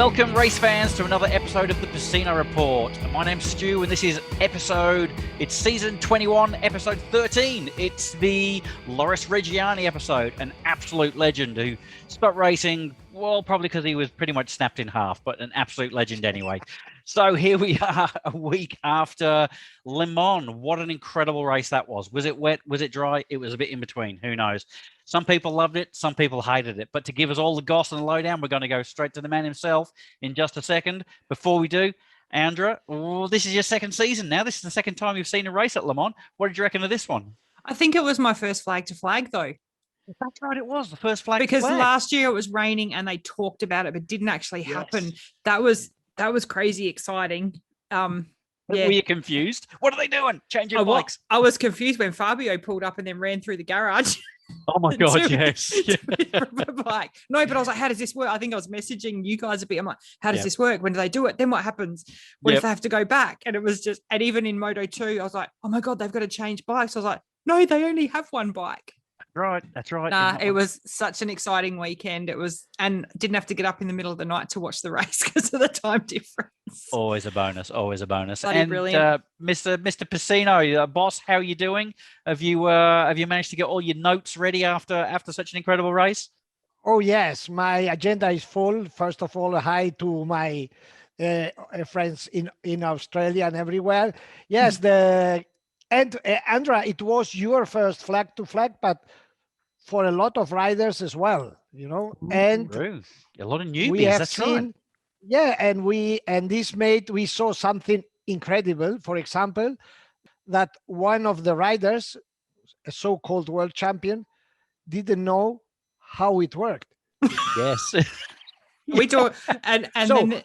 Welcome, race fans, to another episode of the Pecino Report. My name's Stu, and this is it's season 21, episode 13. It's the Loris Reggiani episode, an absolute legend who stopped racing, well, probably because he was pretty much snapped in half, but an absolute legend anyway. So here we are a week after Le Mans. What an incredible race that was. Was it wet? Was it dry? It was a bit in between. Who knows? Some people loved it. Some people hated it. But to give us all the goss and the lowdown, we're going to go straight to the man himself in just a second. Before we do, Andra, this is your second season now. This is the second time you've seen a race at Le Mans. What did you reckon of this one? I think it was my first flag to flag, though. That's right, it was the first flag. Because last year it was raining and they talked about it, but didn't actually happen. That was crazy exciting. Were you confused? What are they doing? Changing bikes? I was confused when Fabio pulled up and then ran through the garage. Oh my God, yes. Bike. No, but I was like, how does this work? I think I was messaging you guys a bit. I'm like, how does this work? When do they do it? Then what happens? What if they have to go back? And it was just, and even in Moto 2, I was like, oh my God, they've got to change bikes. I was like, no, they only have one bike. That's right. Nah, it was such an exciting weekend. It was, and didn't have to get up in the middle of the night to watch the race because of the time difference. Always a bonus. Bloody and brilliant. Mr. Pecino, boss, how are you doing? Have you managed to get all your notes ready after such an incredible race? Oh yes, my agenda is full. First of all, hi to my friends in Australia and everywhere. Yes, Andra, it was your first flag to flag, but for a lot of riders as well, and a lot of newbies. That's right. Yeah, and this made we saw something incredible. For example, that one of the riders, a so-called world champion, didn't know how it worked. Yes. We do, and so, then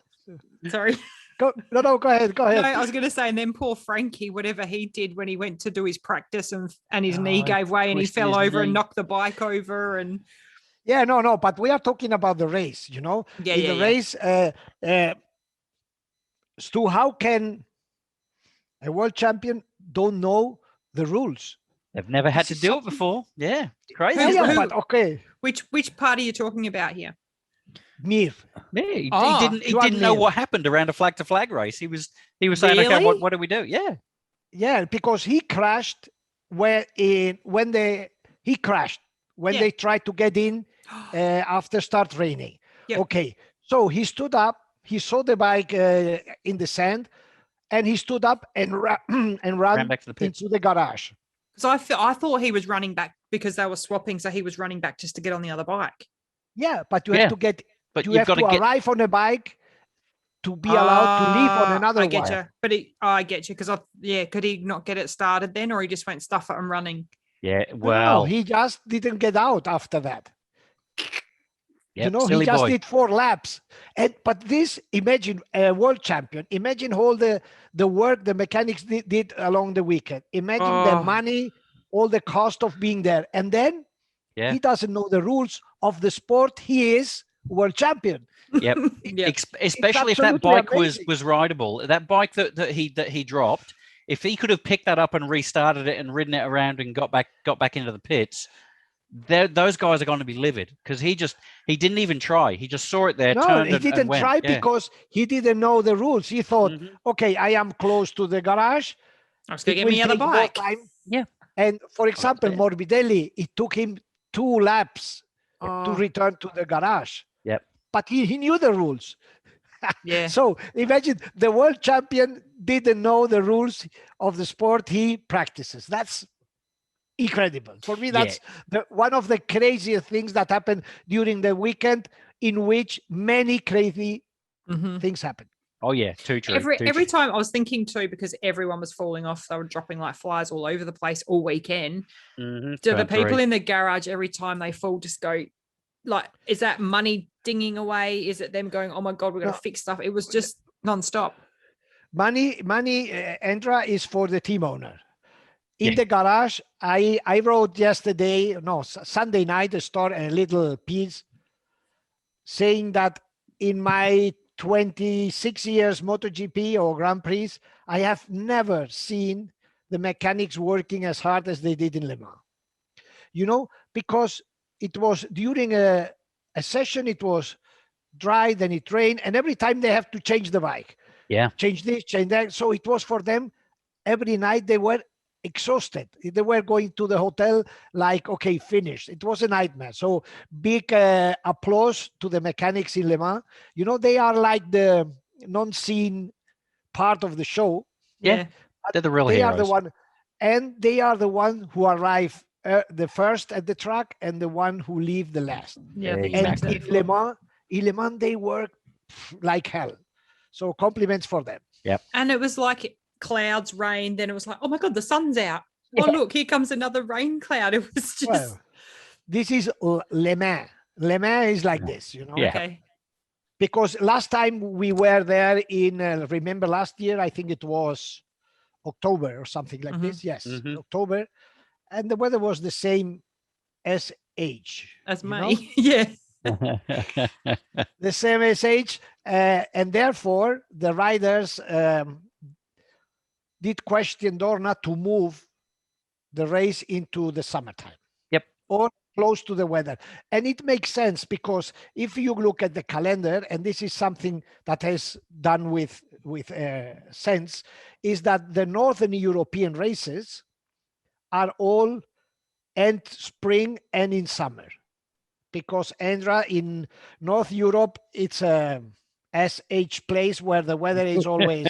sorry. Go ahead. No, I was going to say, and then poor Frankie, whatever he did when he went to do his practice and his knee gave way and he fell over and knocked the bike over. And no, but we are talking about the race, the race, Stu, how can a world champion don't know the rules? They've never had to do it before. Yeah, crazy. But okay. Which part are you talking about here? Mir. Yeah, he didn't know what happened around a flag to flag race. He was saying, really? okay, what do we do? Yeah, because he crashed when they tried to get in after start raining. Yep. Okay, so he stood up, he saw the bike in the sand, and he stood up and ran back to the pit. Into the garage. So I thought he was running back because they were swapping, so he was running back just to get on the other bike. Yeah, but you have to get. But you have to arrive on a bike to be allowed to leave on another one. I get you. But I get you because could he not get it started then, or he just went stuff it and running? Yeah, well, no, he just didn't get out after that. Yep, he just did 4 laps. But this, imagine a world champion. Imagine all the work the mechanics did along the weekend. Imagine the money, all the cost of being there, and then he doesn't know the rules of the sport. He is world champion. Yep. Especially if that bike was rideable. That bike that he dropped, if he could have picked that up and restarted it and ridden it around and got back into the pits, those guys are going to be livid because he didn't even try. He just saw it there. No, he didn't try because he didn't know the rules. He thought, okay, I am close to the garage. I was going to get me other bike. Yeah. And for example, Morbidelli, it took him 2 laps to return to the garage. Yep. But he knew the rules. Yeah. So imagine the world champion didn't know the rules of the sport he practices. That's incredible. For me, that's one of the craziest things that happened during the weekend, in which many crazy things happened. Oh yeah, too true. Every time I was thinking too, because everyone was falling off, they were dropping like flies all over the place all weekend. Do the people in the garage, every time they fall, just go like, is that money dinging away? Is it them going, oh my God, we're going to fix stuff? It was just nonstop. Money, Andra, is for the team owner. In the garage, I wrote Sunday night, a little piece saying that in my 26 years MotoGP or Grand Prix, I have never seen the mechanics working as hard as they did in Le Mans. Because it was during a session, it was dry, then it rained, and every time they have to change the bike. Yeah. Change this, change that. So it was for them, every night they were exhausted. They were going to the hotel like, okay, finished. It was a nightmare. So big applause to the mechanics in Le Mans. You know, they are like the non-seen part of the show. Yeah. They're the real they heroes. Are the one, and they are the one who arrive the first at the track and the one who leave the last. Yeah, exactly. And in Le Mans, they work like hell. So compliments for them. Yep. And it was like clouds, rain. Then it was like, oh my God, the sun's out. Oh, look, here comes another rain cloud. It was just. Well, this is Le Mans. Le Mans is like this, you know? Yeah. Okay. Because last time we were there in, remember last year, I think it was October or something like this. Yes, October. And the weather was the same as me. Yeah. The same as age. And therefore, the riders did question Dorna to move the race into the summertime. Yep. Or close to the weather. And it makes sense because if you look at the calendar, and this is something that has done with sense, is that the Northern European races are all end spring and in summer. Because Andra in North Europe, it's a SH place where the weather is always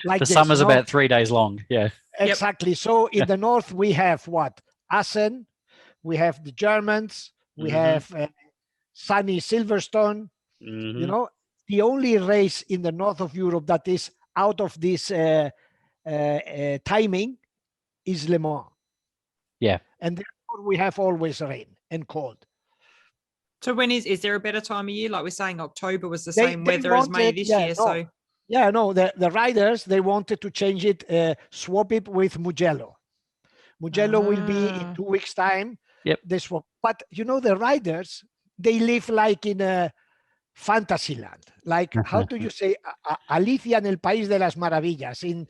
like the this, summer's about 3 days long. Yeah. Exactly. Yep. So in the north, we have what? Assen, we have the Germans, we have sunny Silverstone. You know, the only race in the north of Europe that is out of this timing is Le Mans. Yeah. And therefore we have always rain and cold. So when is there a better time of year? Like we're saying, October was the same weather as May this year. So yeah, no, the riders, they wanted to change it, swap it with Mugello. Mugello will be in 2 weeks' time. Yep. They swap. But you know, the riders, they live like in a fantasy land. Like, how do you say, Alicia en el País de las Maravillas, in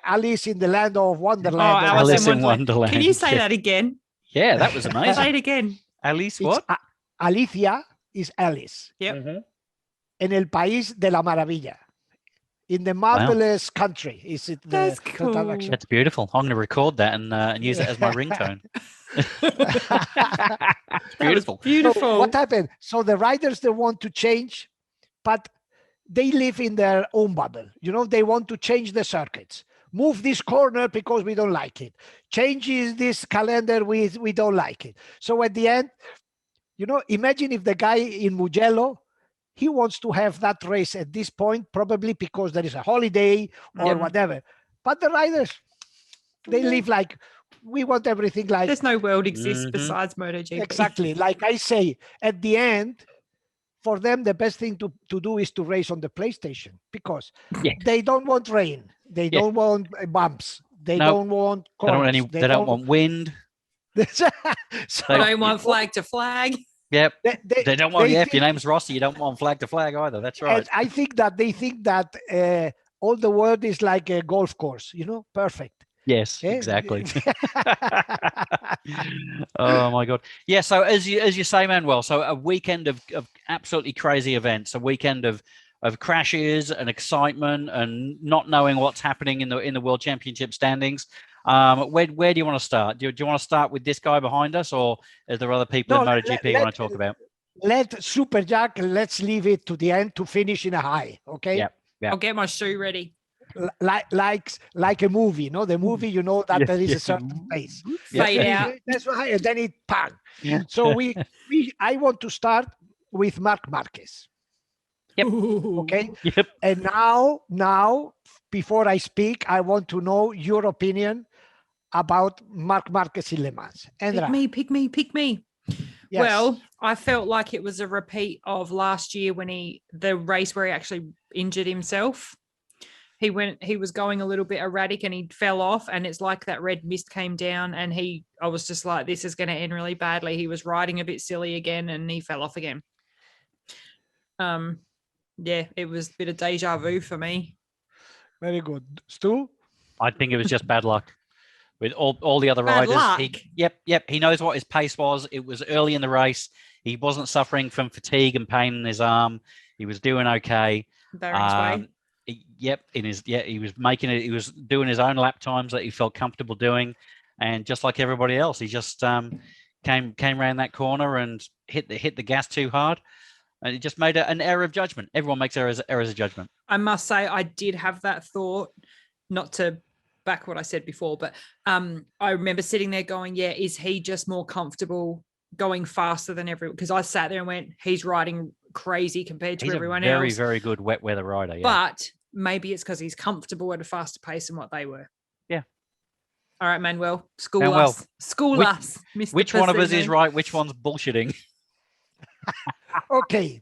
Alice in the Land of Wonderland. Oh, Alice in Wonderland. Can you say that again? Yeah, that was amazing. Say it again. Alice what? Alicia is Alice. Yep. En el País de la Maravilla. In the marvelous country. Is it That's cool. That's beautiful. I'm going to record that and use it as my ringtone. Beautiful. Beautiful. So what happened? So the riders, they want to change, but they live in their own bubble. You know, they want to change the circuits. Move this corner because we don't like it. Changes this calendar, we don't like it. So at the end, you know, imagine if the guy in Mugello, he wants to have that race at this point, probably because there is a holiday or whatever. But the riders, they live like, we want everything like... There's no world exists besides MotoGP. Exactly. Like I say, at the end, for them, the best thing to do is to race on the PlayStation because they don't want rain. They don't want bumps. They don't want corners. They don't want wind. So they don't want flag to flag. Yep. They don't want, if your name's Rossi, you don't want flag to flag either. That's right. And I think that they think that all the world is like a golf course, you know, perfect. Yes, exactly. Oh my God. Yeah. So as you say, Manuel, so a weekend of absolutely crazy events, a weekend of crashes and excitement and not knowing what's happening in the World Championship standings. Where do you want to start? Do you want to start with this guy behind us, or is there other people in MotoGP you want to talk about? Let Super Jack, let's leave it to the end to finish in a high. Okay. Yeah. I'll get my shoe ready. Like a movie, you know, the movie, you know that there is a certain pace. Fade out. That's right. And then it bang. Yeah. So I want to start with Marquez. Yep. Okay. Yep. And now, before I speak, I want to know your opinion about Marquez in Le Mans. Pick me. Yes. Well, I felt like it was a repeat of last year when the race where he actually injured himself. He was going a little bit erratic and he fell off, and it's like that red mist came down and I was just like, this is going to end really badly. He was riding a bit silly again and he fell off again. Yeah, it was a bit of deja vu for me. Very good. Stu? I think it was just bad luck. with all the other Bad riders. luck. He knows what his pace was. It was early in the race. He wasn't suffering from fatigue and pain in his arm. He was doing okay. Barring's way. He was making it. He was doing his own lap times that he felt comfortable doing, and just like everybody else, he just came around that corner and hit the gas too hard, and it just made an error of judgment. Everyone makes errors of judgment. I must say, I did have that thought, not to back what I said before, but I remember sitting there going, yeah, is he just more comfortable going faster than everyone? Because I sat there and went, he's riding crazy compared to everyone else. Very, very good wet weather rider. Yeah. But maybe it's because he's comfortable at a faster pace than what they were. Yeah. All right, Manuel, school us, Mr. Which one of us Pecino. is right? Which one's bullshitting? Okay.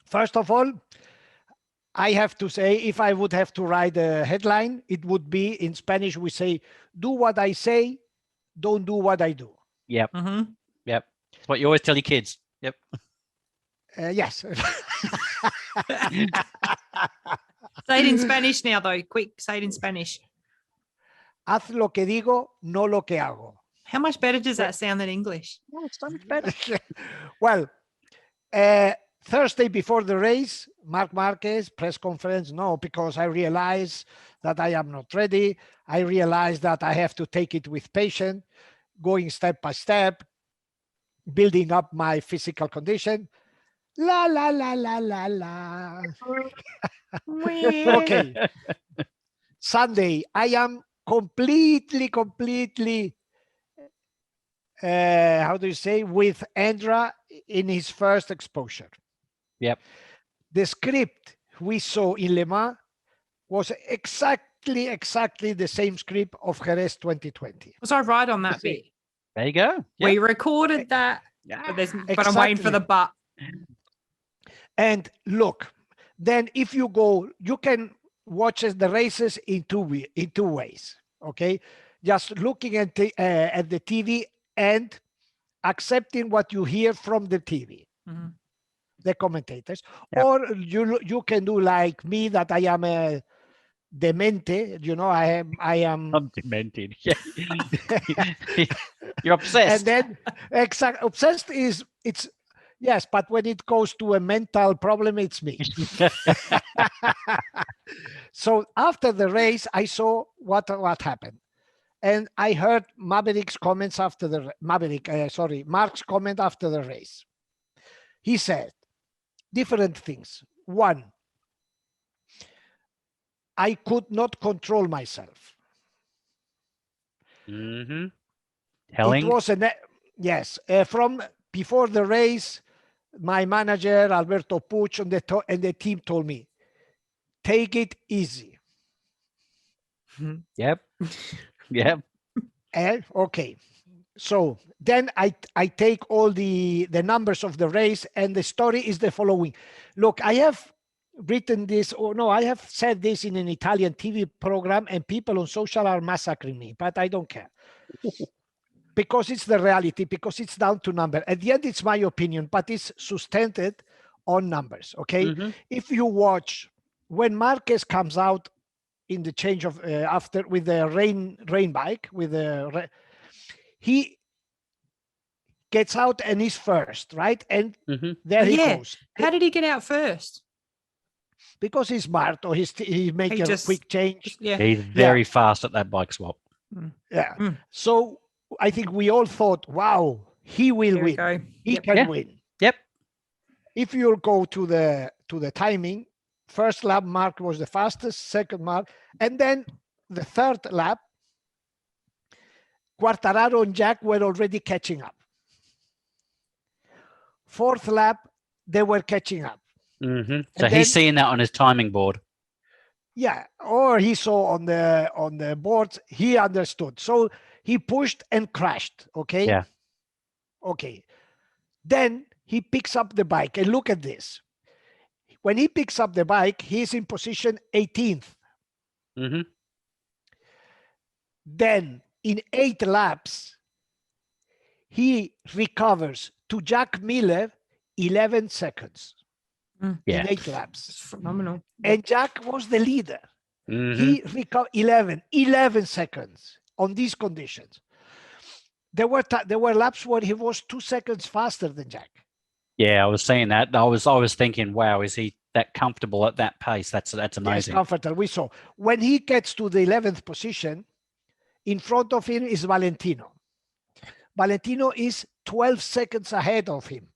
First of all, I have to say, if I would have to write a headline, it would be, in Spanish, we say, do what I say, don't do what I do. Yep. Mm-hmm. Yep. It's what you always tell your kids. Yep. Yes. Say it in Spanish now, though. Quick, say it in Spanish. Haz lo que digo, no lo que hago. How much better does that sound than English? No, it's not better. Well, Thursday before the race, Marc Marquez press conference. No, because I realize that I am not ready. I realize that I have to take it with patience, going step by step, building up my physical condition. La, la, la, la, la, la. Okay. Sunday, I am completely, how do you say, with Andra in his first exposure. Yep. The script we saw in Le Mans was exactly the same script of Jerez 2020. Was I right on that bit? There you go. We recorded that, but I'm waiting for the but. And look, then if you go, you can watch the races in two ways. Okay, just looking at the TV and accepting what you hear from the TV, the commentators, or you can do like me, that I am a demente. You know, I am. I'm demented. Yeah. You're obsessed. And then obsessed is it's. Yes, but when it goes to a mental problem, it's me. So after the race, I saw what happened. And I heard Mark's comment after the race. He said different things. One, I could not control myself. Mm-hmm. Telling? It was from before the race, my manager, Alberto Puig, and the team told me, take it easy. Yep. Yep. Okay. So then I take all the numbers of the race, and the story is the following. Look, I have written this, I have said this in an Italian TV program, and people on social are massacring me, but I don't care. Because it's the reality, because it's down to number. At the end, it's my opinion, but it's sustained on numbers, okay? Mm-hmm. If you watch, when Marquez comes out in the change of, after with the rain bike, he gets out and he's first, right? And there he goes. How did he get out first? Because he's smart, or he make a quick change. Yeah. He's very fast at that bike swap. Yeah. So I think we all thought, wow, he will win. He can win. Yep. If you go to the timing, first lap, Mark was the fastest, second Mark, and then the third lap, Quartararo and Jack were already catching up. Fourth lap, they were catching up. Mm-hmm. So he's seeing that on his timing board. Yeah, or he saw on the boards, he understood. So he pushed and crashed, okay? Yeah. Okay. Then he picks up the bike, and look at this. When he picks up the bike, he's in position 18th. Mm-hmm. Then in 8 laps, he recovers to Jack Miller 11 seconds. Yeah. In 8 laps. It's phenomenal. And Jack was the leader. He recovered 11 seconds on these conditions. There were laps where he was 2 seconds faster than Jack. Yeah, I was seeing that. I was thinking, wow, is he that comfortable at that pace? That's amazing. Yes, comfortable. We saw when he gets to the 11th position, in front of him is Valentino. Valentino is 12 seconds ahead of him.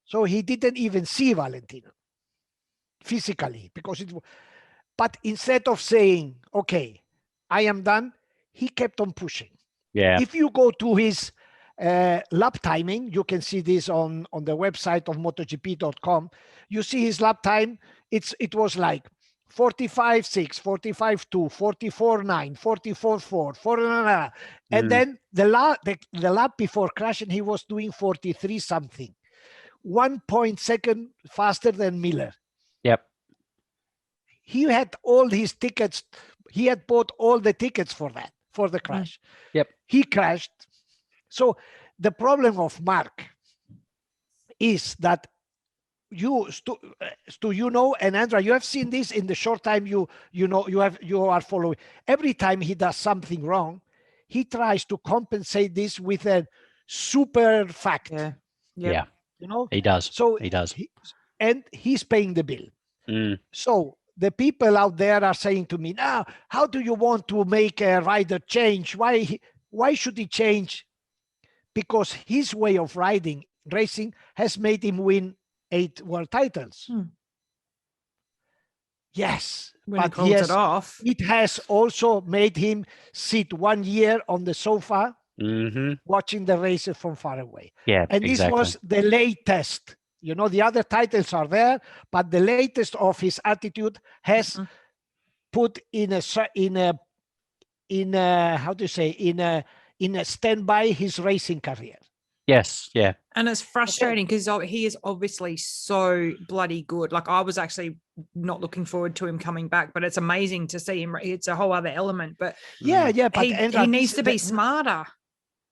So he didn't even see Valentino physically because but instead of saying, okay, I am done, he kept on pushing. Yeah. If you go to his lap timing, you can see this on the website of MotoGP.com. You see his lap time. It was like 45.6, 45.2, 44.9, 44.4, 4, and then the lap before crashing, he was doing 43 something, 1.2 faster than Miller. Yep. He had all his tickets. He had bought all the tickets for the crash. Yep. He crashed. So the problem of Mark is that Stu, you know, and Andra, you have seen this in the short time you are following. Every time he does something wrong, he tries to compensate this with a super fact. Yeah. You know, he does. So he does, and he's paying the bill. So the people out there are saying to me, now, how do you want to make a rider change? Why should he change? Because his way of racing has made him win 8 world titles. Yes, when but he calls it off, it has also made him sit 1 year on the sofa watching the races from far away. Yeah, and this was the latest. You know, the other titles are there, but the latest of his attitude has put in a how to say, in a standby his racing career. Yes, yeah. And it's frustrating because he is obviously so bloody good. Like, I was actually not looking forward to him coming back, but it's amazing to see him. It's a whole other element. But but he needs to be smarter.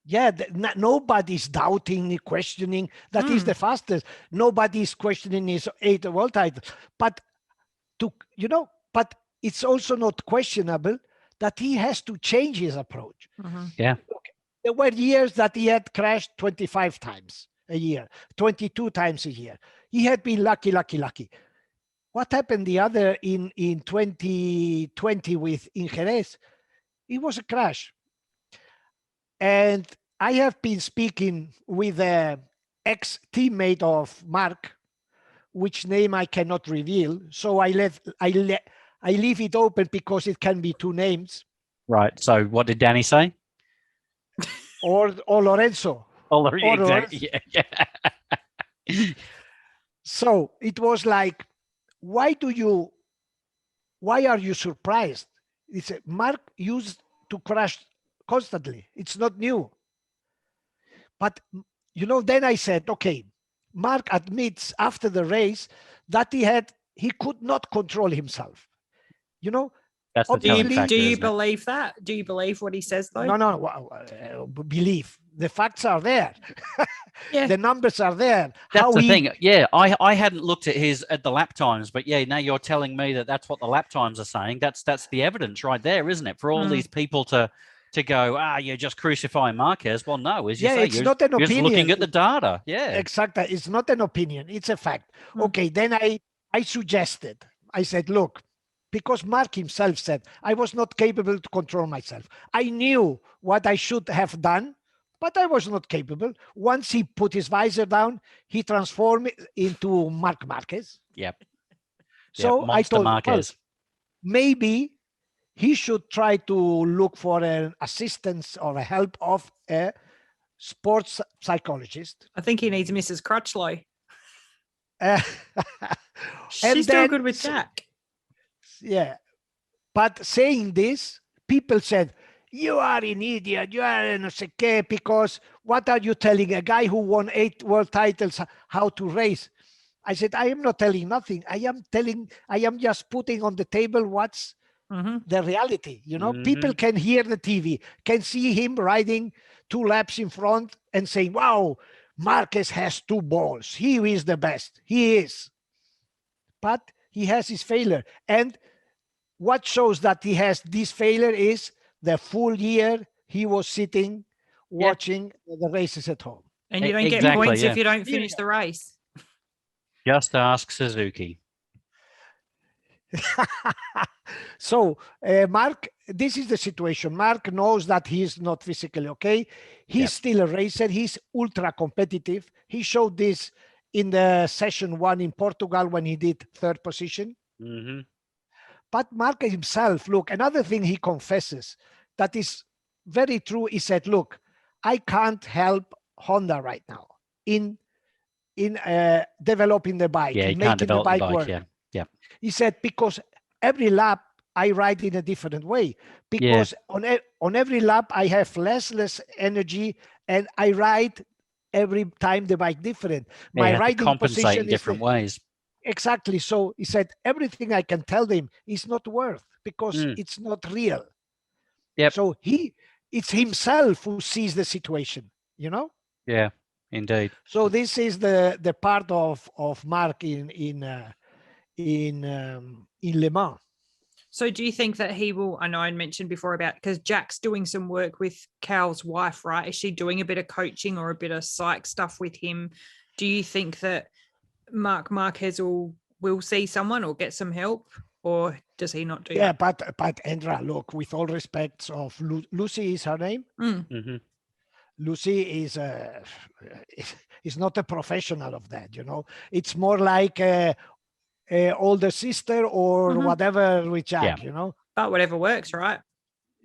Yeah, nobody's doubting, questioning that he's the fastest. Nobody's questioning his 8 world titles. But but it's also not questionable that he has to change his approach. Yeah. There were years that he had crashed 25 times a year, 22 times a year. He had been lucky. What happened in 2020 in Jerez? It was a crash. And I have been speaking with an ex-teammate of Mark, which name I cannot reveal. So I leave it open because it can be 2 names. Right. So what did Danny say? Or Lorenzo. Exactly. Yeah. So it was like, why are you surprised? It's Mark used to crash constantly. It's not new. But, then I said, okay, Mark admits after the race that he could not control himself. That's the telling factor, do you believe that? Do you believe what he says, though? No. Believe. The facts are there. Yeah. The numbers are there. That's the thing. Yeah, I hadn't looked at the lap times, but yeah, now you're telling me that that's what the lap times are saying. That's the evidence right there, isn't it? For all these people to go, you're just crucifying Marquez. Well, no, as you say, it's not an opinion. You're just looking at the data. Yeah, exactly. It's not an opinion. It's a fact. Okay, then I suggested. I said, look, because Mark himself said, I was not capable to control myself. I knew what I should have done, but I was not capable. Once he put his visor down, he transformed into Marc Marquez. Yep. So I told Marquez. Maybe he should try to look for an assistance or a help of a sports psychologist. I think he needs Mrs. Crutchlow. She's still good with Jack. Yeah. But saying this, people said, you are an idiot, you are a no sé qué, because what are you telling a guy who won 8 world titles how to race? I said, I am not telling nothing. I am just putting on the table what's the reality. People can hear the TV, can see him riding 2 laps in front and saying, wow, Marquez has 2 balls. He is the best. He is. But he has his failure. And what shows that he has this failure is the full year he was sitting watching the races at home. And you don't get points if you don't finish the race. Just ask Suzuki. So, Mark, this is the situation. Mark knows that he's not physically okay. He's still a racer. He's ultra competitive. He showed this in the session 1 in Portugal when he did 3rd position. Mm-hmm. But Mark himself, look, another thing he confesses that is very true. He said, look, I can't help Honda right now in developing the bike, Yeah, he making can't develop the bike the bike. work. Yeah. He said, because every lap I ride in a different way, because on every lap I have less energy, and I ride every time the bike different. My riding position in different ways. Exactly. So he said, everything I can tell them is not worth, because it's not real. Yep. So it's himself who sees the situation, you know? Yeah, indeed. So this is the part of Mark in Le Mans. So do you think that he will, I know I mentioned before about, because Jack's doing some work with Cal's wife, right? Is she doing a bit of coaching or a bit of psych stuff with him? Do you think that Mark Marquez will see someone or get some help, or does he not do that? Yeah, but Andra, look, with all respects of Lucy is her name. Mm-hmm. Lucy is not a professional of that, you know. It's more like a older sister or whatever with Jack, you know. But whatever works, right?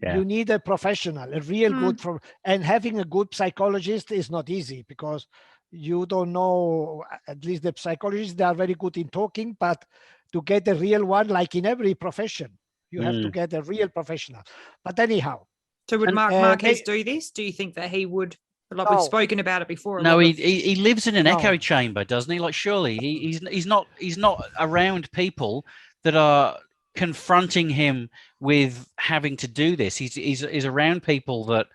Yeah. You need a professional, a real good and having a good psychologist is not easy, because you don't know, at least the psychologists, they are very good in talking, but to get a real one, like in every profession, you have to get a real professional. But anyhow. So would Mark Marquez do this? Do you think that he would? Like we've spoken about it before. No, he lives in an echo chamber, doesn't he? Like, surely he's not around people that are confronting him with having to do this. He's around people that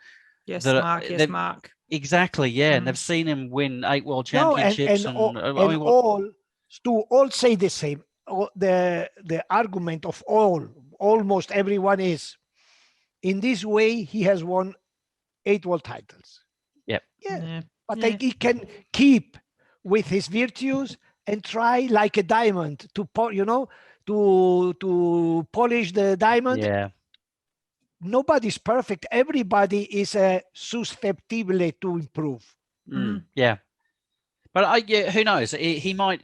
Mark. Exactly, yeah. And they've seen him win 8 world championships, all say the same. The argument of almost everyone is, in this way he has won 8 world titles. Yep. Yeah. But he can keep with his virtues and try like a diamond to polish the diamond. Yeah. Nobody's perfect. Everybody is susceptible to improve. Yeah. But who knows? He might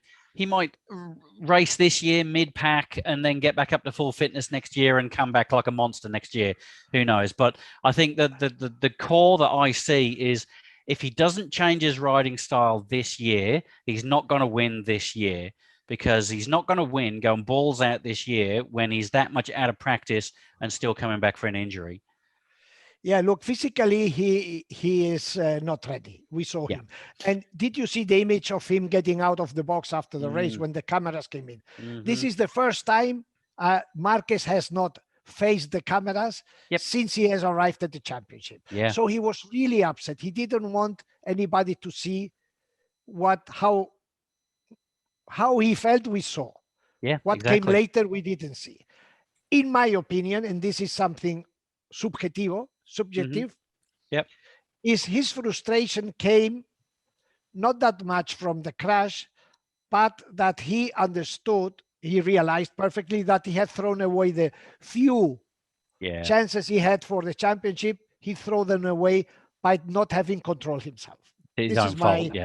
race this year mid-pack and then get back up to full fitness next year and come back like a monster next year. Who knows? But I think that the core that I see is, if he doesn't change his riding style this year, he's not going to win this year, because he's not going to win going balls out this year when he's that much out of practice and still coming back for an injury. Yeah, look, physically, he is not ready. We saw him. And did you see the image of him getting out of the box after the race when the cameras came in? This is the first time Marquez has not faced the cameras since he has arrived at the championship. So he was really upset. He didn't want anybody to see how he felt. We saw. What came later, we didn't see. In my opinion, and this is something subjective, is his frustration came not that much from the crash, but that he realized perfectly that he had thrown away the few chances he had for the championship. He threw them away by not having control himself. His own fault.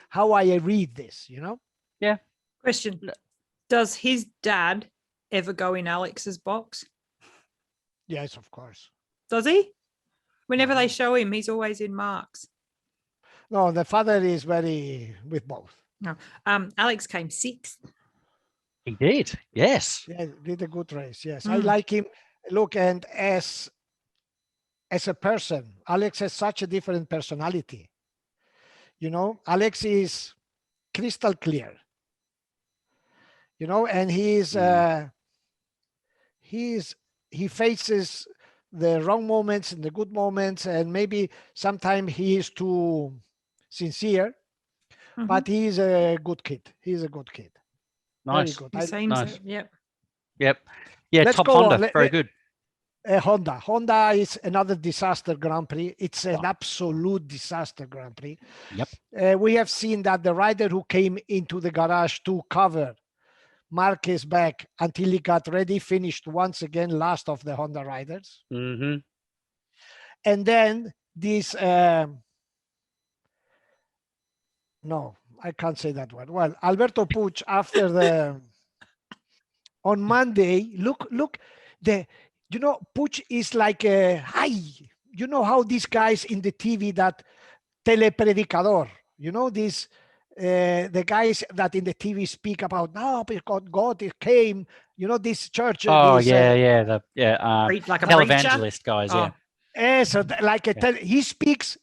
How I read this, you know? Yeah. Question. Does his dad ever go in Alex's box? Yes, of course. Does he? Whenever they show him, he's always in Mark's. No, the father is very with both. No. Alex came 6th. He did, yes. Yeah, did a good race, yes. I like him. Look, and as a person, Alex has such a different personality. You know, Alex is crystal clear. You know, and he faces the wrong moments and the good moments, and maybe sometimes he is too sincere, but he's a good kid. He's a good kid. Nice. Very good. Nice. Yep. Yeah, Let's top go Honda. on. Very good. Honda. Honda is another disaster Grand Prix. It's an absolute disaster Grand Prix. Yep. We have seen that the rider who came into the garage to cover Marquez back until he got ready finished once again last of the Honda riders. Mm-hmm. And then this, no, I can't say that one. Well, Alberto Puig after the, on Monday, look, Puig is like hi. You know how these guys in the TV that telepredicador, this, the guys that in the TV speak about, no, because God came, this church. Oh, this, yeah. Like a televangelist guys, Oh. yeah. So like he speaks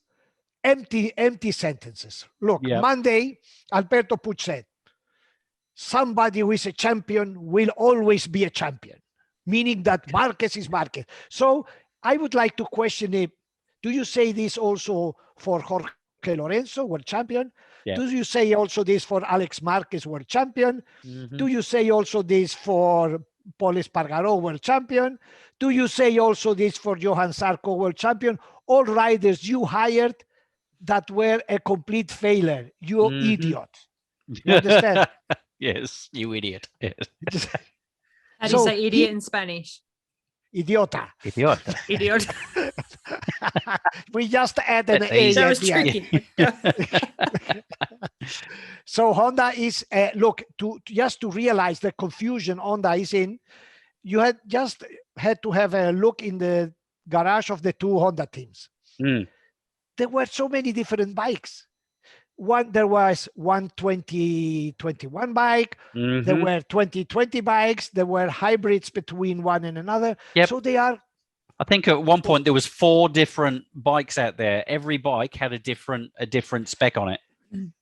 empty sentences. Look, Yep. Monday, Alberto Puig said, somebody who is a champion will always be a champion, meaning that Marquez is Marquez. So I would like to question him. Do you say this also for Jorge Lorenzo, world champion? Yeah. Do you say also this for Alex Marquez, world champion? Mm-hmm. Do you say also this for Paul Espargaró, world champion? Do you say also this for Johan Zarco, world champion? All riders you hired that were a complete failure. You idiot. You understand? Yes, you idiot. Yes. How do you say idiot in Spanish? Idiota. Idiota. Idiot. We just add an A. A. That at was the end. tricky. So Honda is, look, just to realize the confusion Honda is in, you had to have a look in the garage of the two Honda teams. Mm. There were so many different bikes. There was one 2021 bike. Mm-hmm. There were 2020 bikes. There were hybrids between one and another. Yep. So they are. I think at one point there was 4 different bikes out there. Every bike had a different spec on it.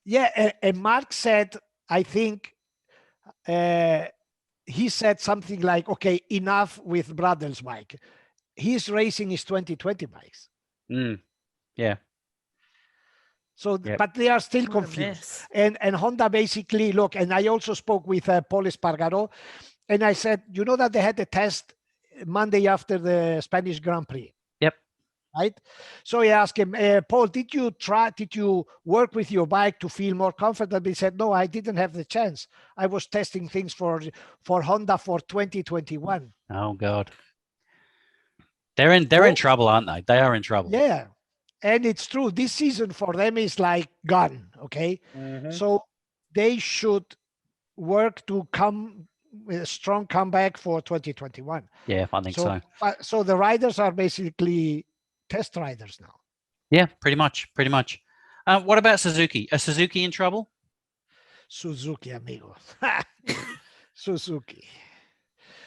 Yeah, and Mark said, I think he said something like, okay, enough with Bradley's bike. He's racing his 2020 bikes. Mm. Yeah. So, Yep. but they are still confused. And Honda basically, look, and I also spoke with Paul Espargaró, and I said, you know that they had a test Monday after the Spanish Grand Prix. Yep. Right. So I asked him, Paul, did you work with your bike to feel more comfortable? He said, no, I didn't have the chance. I was testing things for Honda for 2021. Oh God. They're in trouble, aren't they? They are in trouble. Yeah. And it's true. This season for them is like gone. Okay. Mm-hmm. So they should work to come with a strong comeback for 2021. Yeah, I think so. So the riders are basically test riders now. Yeah, pretty much. What about Suzuki? Are Suzuki in trouble? Suzuki, amigo. Suzuki.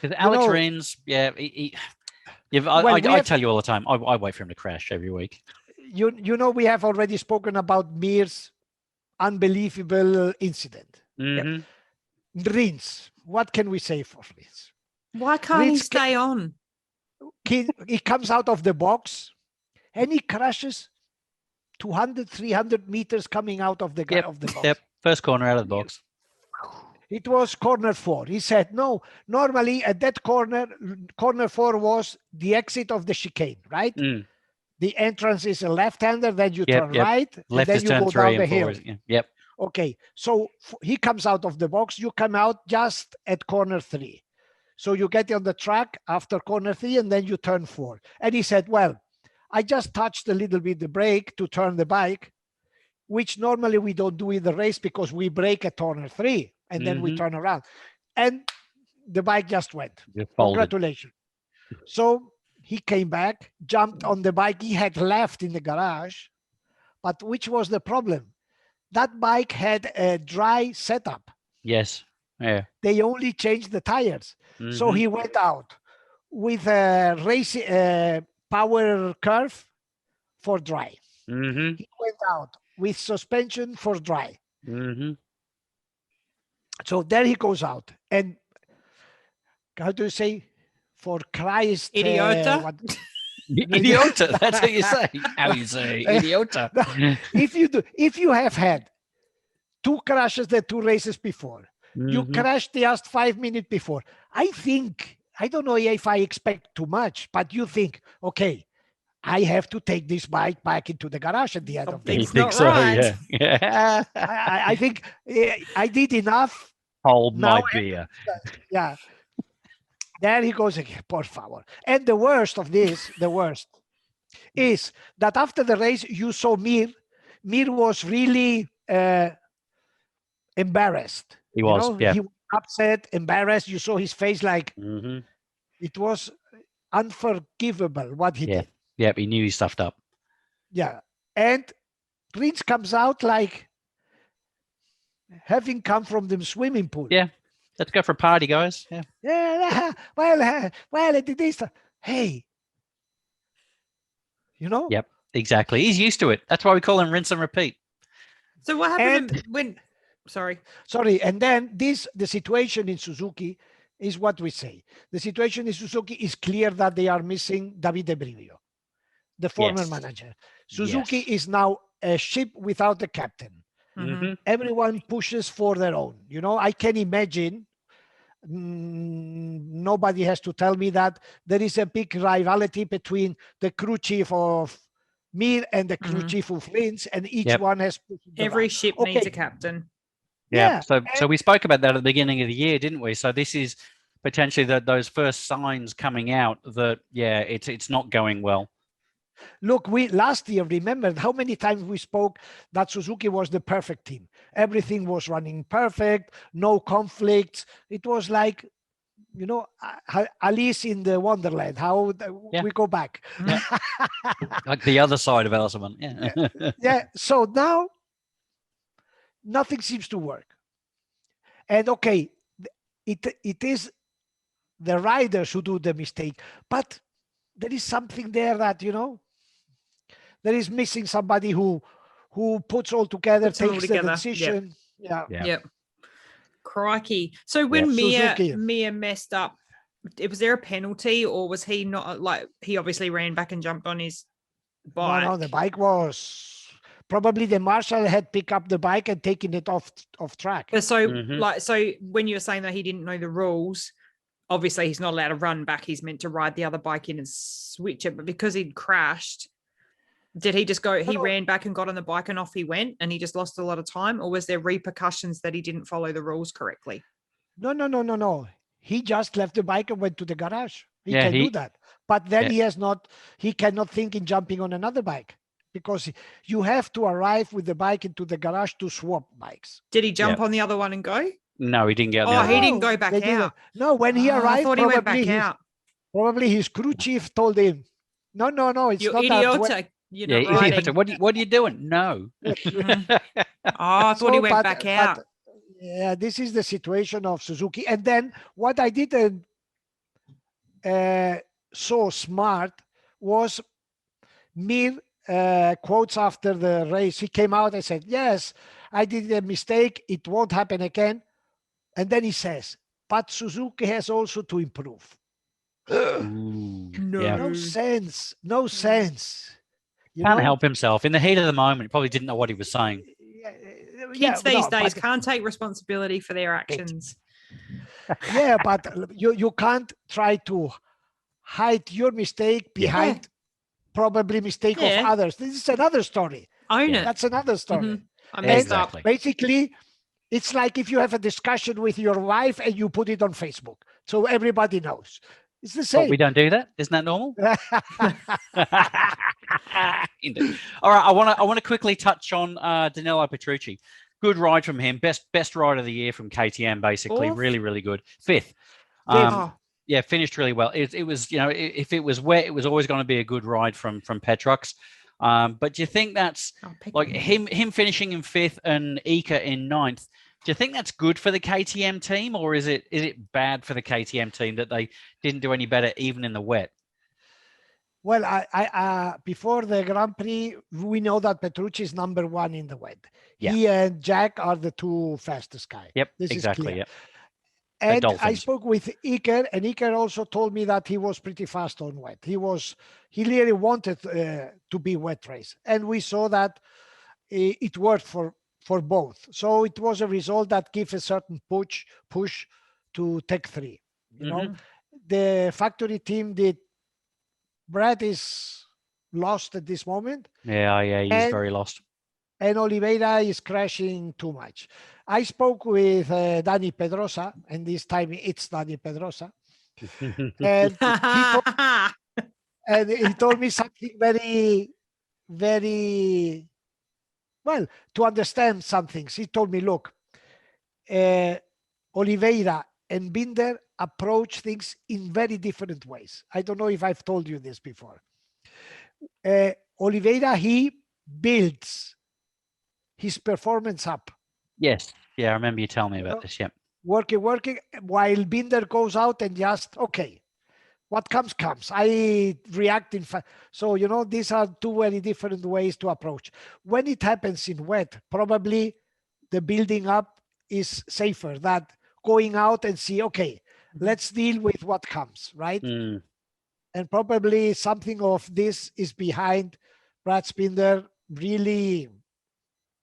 Because Alex Rins, yeah, I tell you all the time, I wait for him to crash every week. You know, we have already spoken about Mir's unbelievable incident. Mm-hmm. Rins, what can we say for Rins? Why can't he stay on? He comes out of the box and he crashes 200, 300 meters coming out of the box. Yep, first corner out of the box. It was corner 4. He said, no, normally at that corner 4 was the exit of the chicane, right? Mm. The entrance is a left-hander, then you turn right, left and then you go down the hill. Yep. Okay, so he comes out of the box. You come out just at corner 3. So you get on the track after corner 3, and then you turn 4. And he said, well, I just touched a little bit the brake to turn the bike, which normally we don't do in the race because we brake at corner 3, and then we turn around. And the bike just went. Congratulations. So he came back, jumped on the bike he had left in the garage. But which was the problem? That bike had a dry setup. Yes. Yeah. They only changed the tires. So he went out with a race power curve for dry. He went out with suspension for dry. So there he goes out. And how do you say? For Christ. Idiota? Idiota. That's how you say. How you say idiota. If you have had 2 crashes the 2 races before, you crashed just 5 minutes before, I think I don't know if I expect too much, but you think, okay, I have to take this bike back into the garage at the end of the day. Something's not right. Yeah. I think I did enough. Hold Now, my beer. Yeah. There he goes again, por favor. And the worst of this, is that after the race, you saw Mir. Mir was really embarrassed. He was, yeah. He was upset, embarrassed. You saw his face like Mm-hmm. it was unforgivable what he did. Yeah, he knew he stuffed up. Yeah. And Rins comes out like having come from the swimming pool. Yeah. Let's go for a party, guys. Yeah. Yeah. Well, it did this. Hey. Yep, exactly. He's used to it. That's why we call him rinse and repeat. So what happened when? Sorry. And then the situation in Suzuki is what we say. The situation in Suzuki is clear that they are missing Davide Brivio, the former manager. Suzuki is now a ship without a captain. Mm-hmm. Everyone pushes for their own. I can imagine, nobody has to tell me that there is a big rivalry between the crew chief of Mir and the crew chief of Rins, and each one has every ship needs a captain. Yeah. So we spoke about that at the beginning of the year, didn't we? So this is potentially those first signs coming out that it's not going well. Look, we last year, remember how many times we spoke that Suzuki was the perfect team. Everything was running perfect, no conflicts. It was like, Alice in the Wonderland, how we go back. Yeah. Like the other side of Elseman. Yeah. So now nothing seems to work. And okay, it is the riders who do the mistake, but there is something there that, there is missing somebody who puts all together, takes the decision. Yep. Crikey. So when Mia messed up, was there a penalty, or was he not, like, he obviously ran back and jumped on his bike? No, the bike was probably the marshal had picked up the bike and taken it off track. So so when you were saying that he didn't know the rules, obviously he's not allowed to run back. He's meant to ride the other bike in and switch it. But because he'd crashed, did he just go, he ran back and got on the bike and off he went, and he just lost a lot of time? Or was there repercussions that he didn't follow the rules correctly? No. He just left the bike and went to the garage. He can do that. But then he cannot think in jumping on another bike, because you have to arrive with the bike into the garage to swap bikes. Did he jump on the other one and go? No, he didn't get on the other he didn't go back out. No, when he arrived, I thought he went back out. Probably his crew chief told him, no, it's You're not idiota. You're not riding. What are you doing? No. I thought he went back out. Yeah, this is the situation of Suzuki. And then what I didn't so smart was Mir quotes after the race. He came out and said, yes, I did a mistake. It won't happen again. And then he says, but Suzuki has also to improve. No sense. Can't help himself. In the heat of the moment, he probably didn't know what he was saying. Kids these days can't take responsibility for their actions. Yeah, but you can't try to hide your mistake behind probably mistake of others. This is another story. Own it. That's another story. I messed up. Basically, it's like if you have a discussion with your wife and you put it on Facebook, so everybody knows. It's the same. But we don't do that. Isn't that normal? All right. I want to quickly touch on Daniella Petrucci. Good ride from him. Best ride of the year from KTM. Basically, really, really good. Fifth. Yeah, finished really well. It was, if it was wet, it was always going to be a good ride from Petrux. But do you think that's like him finishing in fifth and Ika in ninth? Do you think that's good for the KTM team, or is it bad for the KTM team that they didn't do any better even in the wet? Well, I before the Grand Prix, we know that Petrucci is number one in the wet. Yeah. He and Jack are the two fastest guys. Yep, this exactly. Yep. And I spoke with Iker, and Iker also told me that he was pretty fast on wet. He really wanted to be wet race, and we saw that it worked for both. So it was a result that gives a certain push to Tech 3. You know, the factory team did. Brad is lost at this moment. Yeah, he's very lost. And Oliveira is crashing too much. I spoke with Danny Pedrosa, and this time it's Danny Pedrosa. And he told me something very, very well, to understand some things. He told me, look, Oliveira and Binder approach things in very different ways. I don't know if I've told you this before. Oliveira, he builds his performance up. Yes. Yeah, I remember you telling me about this. Yeah. Working, while Binder goes out and just, okay, what comes. I react in fact. So, these are two very different ways to approach. When it happens in wet, probably the building up is safer than going out and see, okay, let's deal with what comes, right? Mm. And probably something of this is behind Brad Binder really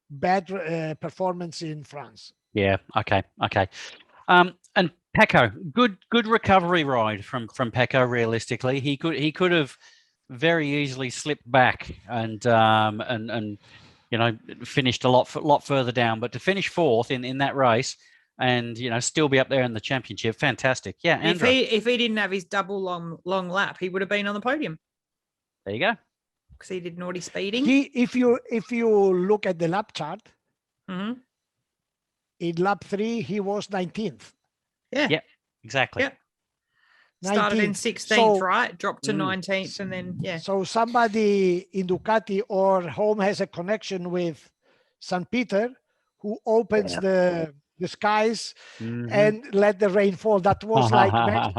bad performance in France. Yeah. Okay. And Pecco, good recovery ride from Pecco. Realistically, he could have very easily slipped back and finished a lot further down. But to finish fourth in that race and still be up there in the championship, fantastic. Yeah, Andra. If he didn't have his double long lap, he would have been on the podium. There you go. Because he did naughty speeding. If you look at the lap chart, mm-hmm. in lap 3 he was 19th. Yeah, exactly. Yeah. Started in 16th, right? Dropped to 19th, and then So somebody in Ducati or home has a connection with St. Peter, who opens the skies and let the rain fall. That was like magic,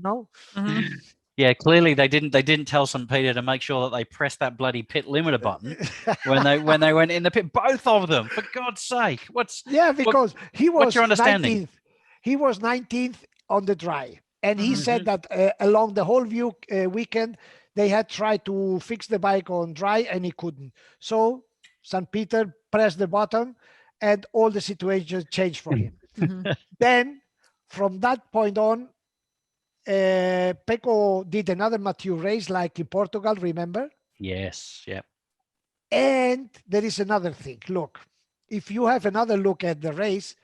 Mm-hmm. Yeah, clearly they didn't tell St. Peter to make sure that they pressed that bloody pit limiter button when they went in the pit. Both of them, for God's sake. Because he was what's your understanding? 19th. He was 19th on the dry, and he said that along the whole weekend they had tried to fix the bike on dry and he couldn't. So St. Peter pressed the button, and all the situation changed for him. Then from that point on, Pecco did another mature race like in Portugal, remember? Yes, yeah. And there is another thing. Look, if you have another look at the race,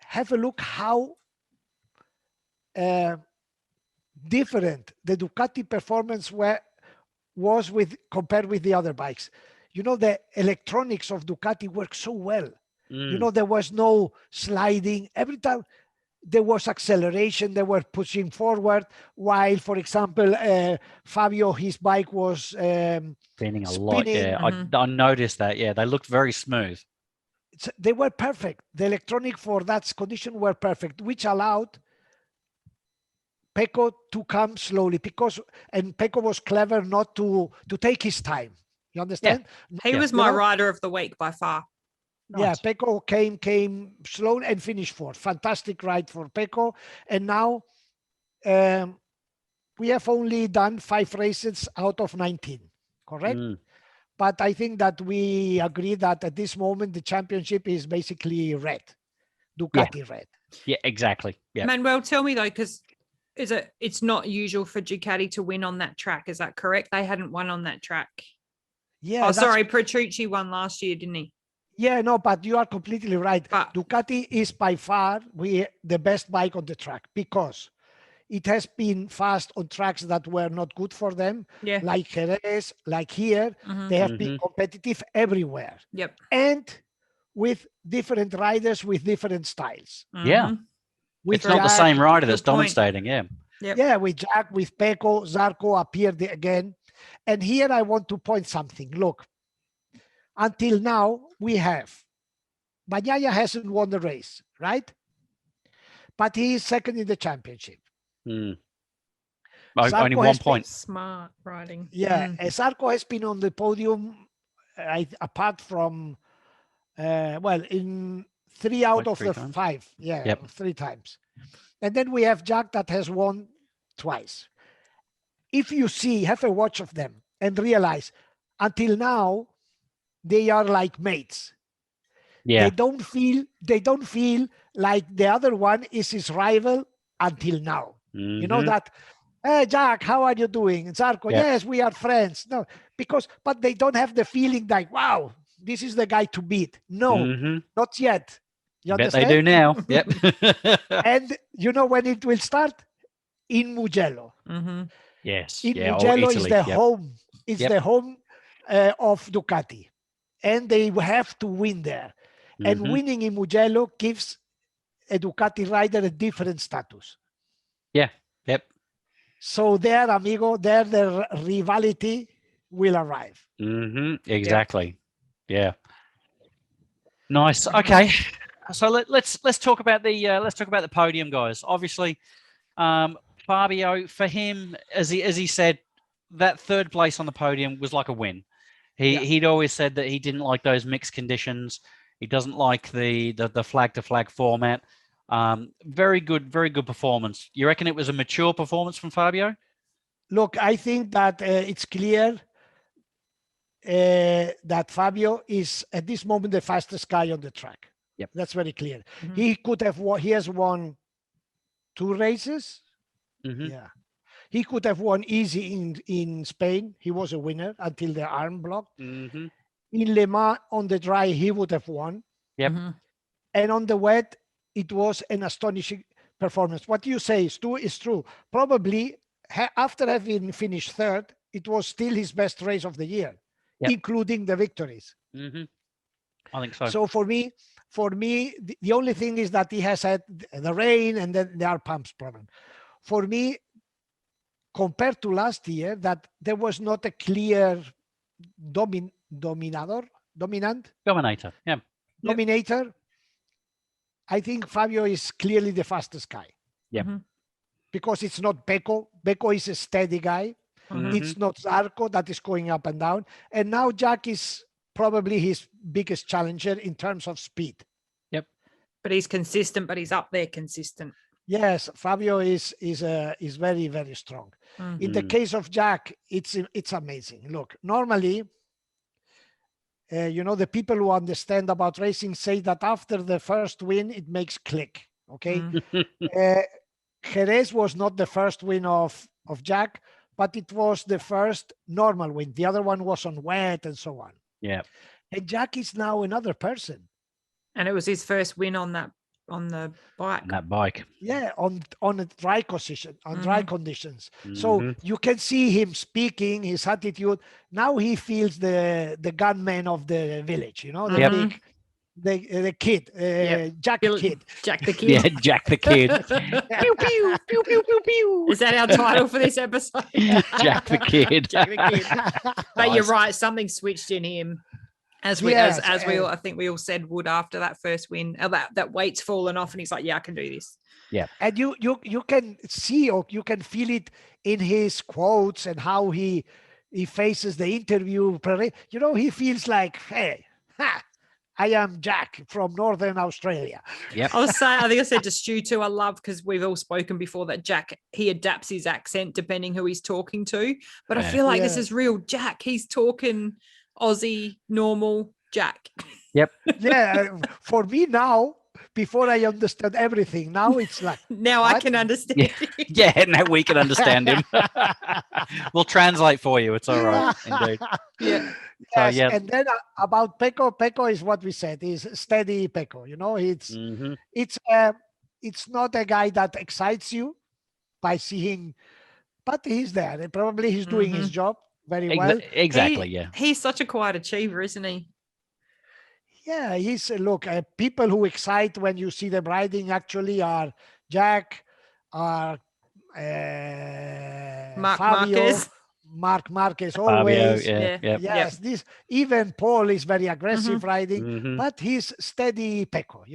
have a look how different the Ducati performance was compared with the other bikes. The electronics of Ducati work so well. There was no sliding. Every time there was acceleration, they were pushing forward, while, for example, Fabio, his bike was spinning a lot. Yeah, I noticed that. Yeah, they looked very smooth. They were perfect. The electronic for that condition were perfect, which allowed Pecco to come slowly, and Pecco was clever not to take his time. You understand? Yeah. He was my rider of the week by far. Nice. Yeah, Pecco came slow and finished fourth. Fantastic ride for Pecco. And now we have only done 5 races out of 19, correct? But I think that we agree that at this moment, the championship is basically red. Ducati red. Yeah, exactly. Yeah. Manuel, tell me though, because it's not usual for Ducati to win on that track. Is that correct? They hadn't won on that track. Yeah. Oh, sorry. Petrucci won last year, didn't he? Yeah, no, but you are completely right. But Ducati is by far the best bike on the track because it has been fast on tracks that were not good for them, like Jerez, like here. They have been competitive everywhere. Yep. And with different riders with different styles. Yeah. It's not the same rider that's demonstrating. Yeah. Yep. Yeah, with Jack, with Pecco, Zarco appeared again. And here I want to point something. Look, until now, we have Bagnaia hasn't won the race, right? But he is second in the championship. Only 1 point. Smart riding. Yeah, Zarco has been on the podium, apart from, in 3 out of the 5. Yeah, 3 times. And then we have Jack that has won twice. If you have a watch of them and realize, until now, they are like mates. Yeah. They don't feel like the other one is his rival until now. You know that, hey, Jack, how are you doing? Zarco, yes, we are friends. No, but they don't have the feeling like, wow, this is the guy to beat. No, not yet. You understand? Bet they do now. Yep. And you know when it will start? In Mugello. Yes. In Yeah. Mugello Italy. is the home. It's the home of Ducati. And they have to win there. And winning in Mugello gives a Ducati rider a different status. Yeah. Yep. So there, amigo, there the rivalry will arrive. Exactly. Yeah. Nice. Okay. So let's talk about the podium, guys. Obviously, Fabio, for him, as he said, that third place on the podium was like a win. He'd always said that he didn't like those mixed conditions. He doesn't like the flag to flag format. Very good performance. You reckon it was a mature performance from Fabio? Look, I think that it's clear that Fabio is at this moment the fastest guy on the track. Yep, that's very clear. He could have won. He has won 2 races. Yeah, he could have won easy in Spain. He was a winner until the arm blocked. In Le Mans on the dry, he would have won. Yep. And on the wet, it was an astonishing performance. What you say is true. Probably after having finished third, it was still his best race of the year, including the victories. I think so. So for me, the only thing is that he has had the rain and then there are pumps problem. For me, compared to last year, that there was not a clear dominator. Yeah. Dominator. I think Fabio is clearly the fastest guy. Yeah. Because it's not Pecco. Pecco is a steady guy. It's not Zarco that is going up and down. And now Jack is probably his biggest challenger in terms of speed. Yep. But he's consistent, but he's up there consistent. Yes, Fabio is very, very strong. In the case of Jack, it's amazing. Look, normally, the people who understand about racing say that after the first win, it makes click. Okay. Jerez was not the first win of Jack, but it was the first normal win. The other one was on wet and so on. Yeah. And Jack is now another person. And it was his first win on the bike. On that bike. Yeah, on a dry position, on dry conditions. So you can see him speaking, his attitude. Now he feels the gunman of the village, the kid, Jack the Kid. Jack the Kid. Yeah, Jack the Kid. Pew, pew, pew, pew, pew, pew. Is that our title for this episode? Jack the Kid. Jack the Kid. But you're right, something switched in him. As we all, I think we all said would after that first win. That weight's fallen off, and he's like, "Yeah, I can do this." Yeah, and you can see or you can feel it in his quotes and how he faces the interview. He feels like, "Hey, I am Jack from Northern Australia." Yeah, I think I said to Stu too. I love because we've all spoken before that Jack he adapts his accent depending who he's talking to. But I feel like this is real Jack. He's talking Aussie normal Jack. Yep. Yeah, for me now, before I understand everything, now it's like now what? I can understand. Yeah, now we can understand him. We'll translate for you. It's all right, indeed. Yeah. Yes, and then about Pecco is what we said. Is steady Pecco. It's not a guy that excites you by seeing, but he's there. And probably he's doing his job very well. Exactly. He's such a quiet achiever, isn't he? Yeah, he's people who excite when you see them riding actually are Jack, are Marquez. Marquez always. Fabio, yes, this even Paul is very aggressive riding, but he's steady Pecco,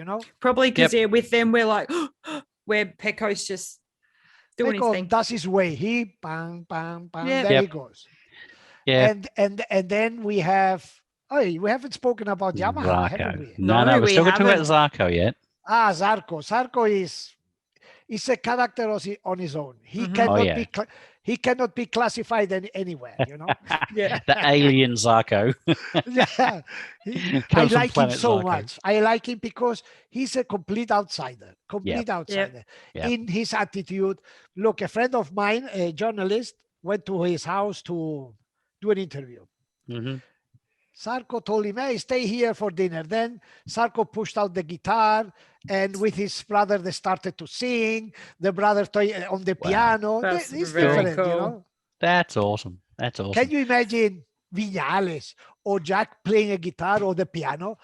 Probably because with them we're like where Pecco's just doing his thing. Does his way. He bang, bang, bang, there he goes. Yeah. And then we have we haven't spoken about Yamaha, haven't we? No, we're still talking about Zarco yet. Zarco. Zarco is a character on his own. He cannot he cannot be classified anywhere, you know. Yeah. The alien Zarko. Yeah, I Comes from like him Planet so Zarko. much. I like him because he's a complete outsider, Yep. in his attitude. Look, a friend of mine, a journalist, went to his house to do an interview. Mm-hmm. Sarko told him, hey, stay here for dinner. Then Sarko pushed out the guitar, and with his brother, they started to sing. The brother on the piano. That's It's very different, cool. you know. That's awesome. That's awesome. Can you imagine Viñales or Jack playing a guitar or the piano?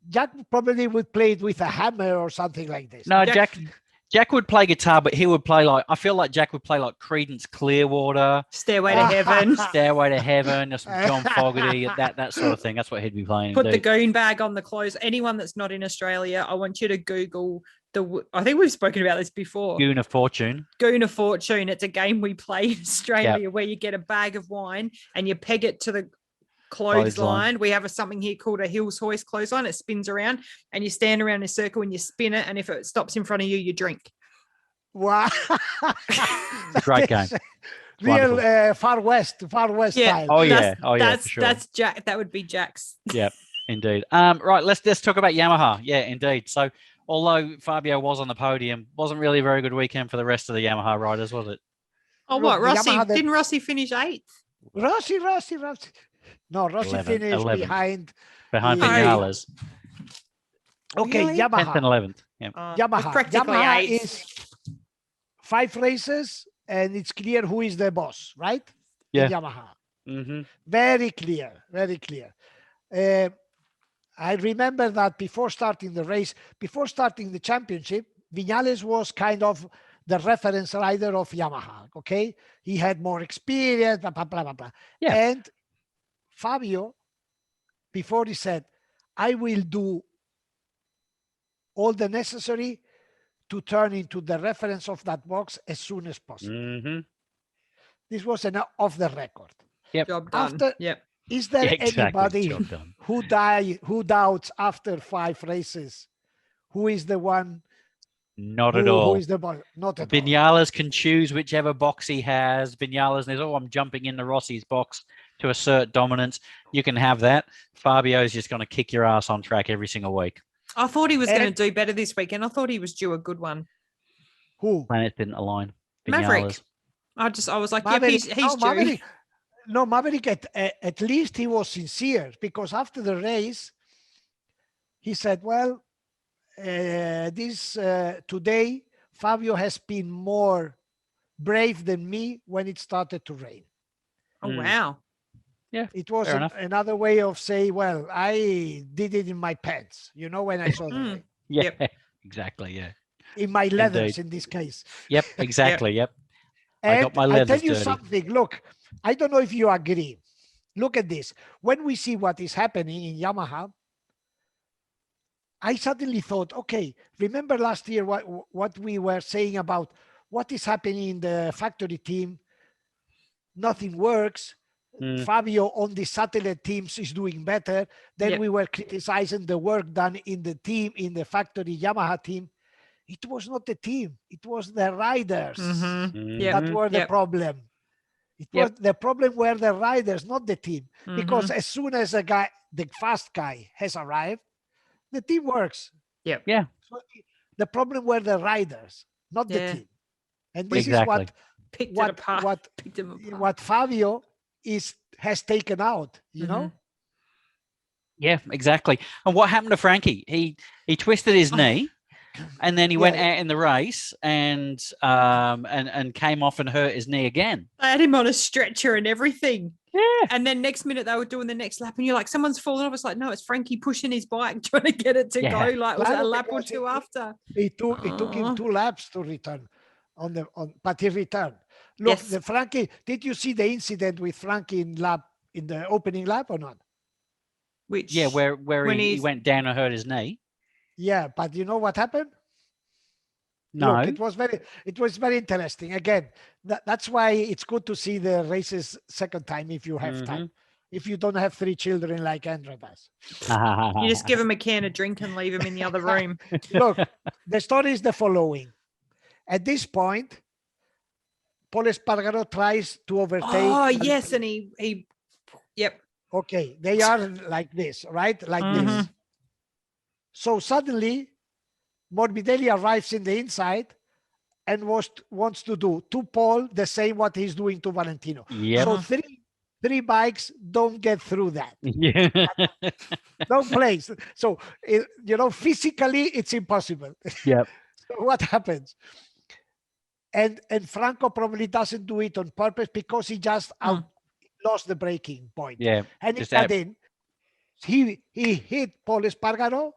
Jack probably would play it with a hammer or something like this. No, Jack would play guitar, but he would play I feel like Jack would play like Creedence Clearwater, Stairway to Heaven. Stairway to Heaven, or some John Fogerty, that sort of thing. That's what he'd be playing. Put the goon bag on the clothes. Anyone that's not in Australia, I want you to Google I think we've spoken about this before. Goon of Fortune. Goon of Fortune. It's a game we play in Australia where you get a bag of wine and you peg it to the clothesline. We have something here called a Hills Hoist clothesline. It spins around and you stand around in a circle and you spin it. And if it stops in front of you, you drink. Wow. Great game. Real Far West style. Oh yeah. For sure. That's Jack. That would be Jack's. Yep, indeed. Right, let's talk about Yamaha. Yeah, indeed. So although Fabio was on the podium, wasn't really a very good weekend for the rest of the Yamaha riders, was it? Oh, what? Rossi? Didn't Rossi finish 8th? Rossi. No, Rossi 11th, finished 11th. behind Vinales. Okay, Really? Yamaha. 10th and 11th. Yeah. Yamaha. Practically Yamaha 8th. is 5 races, and it's clear who is the boss, right? Yeah. In Yamaha. Mm-hmm. Very clear. Very clear. I remember that before starting the race, before starting the championship, Vinales was kind of the reference rider of Yamaha. Okay, he had more experience, blah blah blah blah blah. Yeah. And Fabio, before he said, "I will do all the necessary to turn into the reference of that box as soon as possible." Mm-hmm. This was an off the record. Yep. Job done. Is there anybody Job done. who doubts after 5 races? Who is the one? Not at all. Who is the boss? Not at Vinales can choose whichever box he has. Vinales says, "Oh, I'm jumping into Rossi's box to assert dominance." You can have that. Fabio's just going to kick your ass on track every single week. I thought he was going to do better this weekend. I thought he was due a good one. Who? Planets didn't align. Maverick. Vinales. I was like, Maverick, yep, he's due. Maverick at least he was sincere, because after the race, he said, well, today, Fabio has been more brave than me when it started to rain. Oh, wow. Yeah, it was enough. Another way of saying, well, I did it in my pants, when I saw the rain. Yeah, exactly. Yeah. In my leathers, in this case. Yep, exactly. Yep. And I got my leathers I'll tell you dirty. something. Look, I don't know if you agree. Look at this. When we see what is happening in Yamaha, I suddenly thought, okay, remember last year what we were saying about what is happening in the factory team? Nothing works. Fabio on the satellite teams is doing better. Then we were criticizing the work done in the team, in the factory Yamaha team. It was not the team. It was the riders that were the problem. It was the problem were the riders, not the team. Because as soon as the fast guy has arrived, the team works. Yeah. So the problem were the riders, not the team. And this is what Fabio has taken out, you know? Yeah, exactly. And what happened to Frankie? He twisted his knee, and then he went out in the race and came off and hurt his knee again. They had him on a stretcher and everything. Yeah. And then next minute they were doing the next lap, and you're like, someone's fallen off. It's like, no, it's Frankie pushing his bike trying to get it to go. Like, was it a lap or two after? It took him 2 laps to return but he returned. Look, the Frankie. Did you see the incident with Frankie in the opening lap or not? Which where he went down and hurt his knee. Yeah, but you know what happened? No, look, it was very interesting. Again, that's why it's good to see the races second time if you have time. If you don't have 3 children like Andra does, you just give him a can of drink and leave him in the other room. Look, the story is the following. At this point, Paul Espargaro tries to overtake. Oh, yes. And he, yep. Okay. They are like this, right? Like this. So suddenly Morbidelli arrives in the inside and wants to do to Paul the same what he's doing to Valentino. Yep. So three bikes don't get through that. Yeah. No place. So, physically it's impossible. Yep. So what happens? And Franco probably doesn't do it on purpose because he just lost the breaking point. Yeah. And he got in. He hit Paul Espargaro.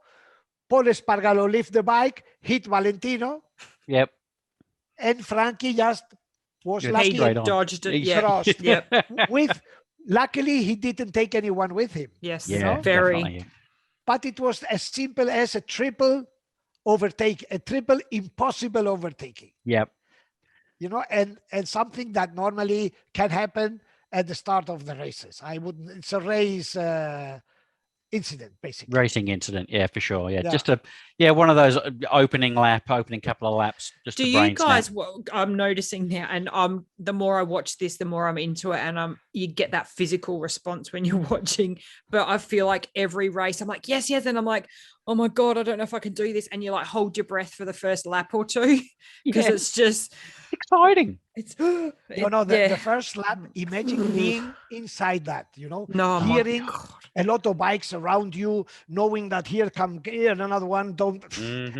Paul Espargaro lift the bike, hit Valentino. Yep. And Frankie just was lucky. He dodged it. Yeah. Crossed. Yep. Luckily, he didn't take anyone with him. Yes. Yeah. Very. Definitely. But it was as simple as a triple overtake, a triple impossible overtaking. Yep. And something that normally can happen at the start of the races. It's a race incident, basically. Racing incident, yeah, for sure. Yeah, just one of those opening couple of laps. Just do you guys? Well, I'm noticing now, and the more I watch this, the more I'm into it, and you get that physical response when you're watching. But I feel like every race, I'm like, yes, and I'm like, oh my god, I don't know if I can do this, and you like hold your breath for the first lap or two because it's just exciting. It's the first lap. Imagine being inside that, hearing a lot of bikes around you, knowing that here another one.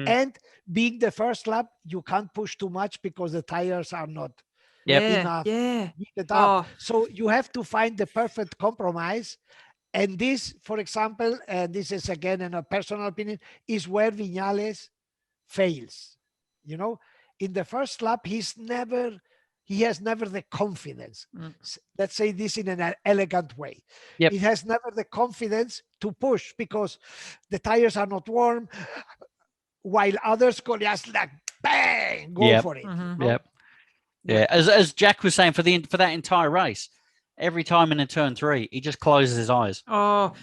And being the first lap, you can't push too much because the tires are not enough. Yeah. So you have to find the perfect compromise. And this, for example, and this is again in a personal opinion, is where Viñales fails. In the first lap, he has never the confidence. Let's say this in an elegant way. Yep. He has never the confidence to push because the tires are not warm, while others go just like bang, go for it. Yep. Yeah. As Jack was saying, for that entire race, every time in a turn 3, he just closes his eyes. Oh,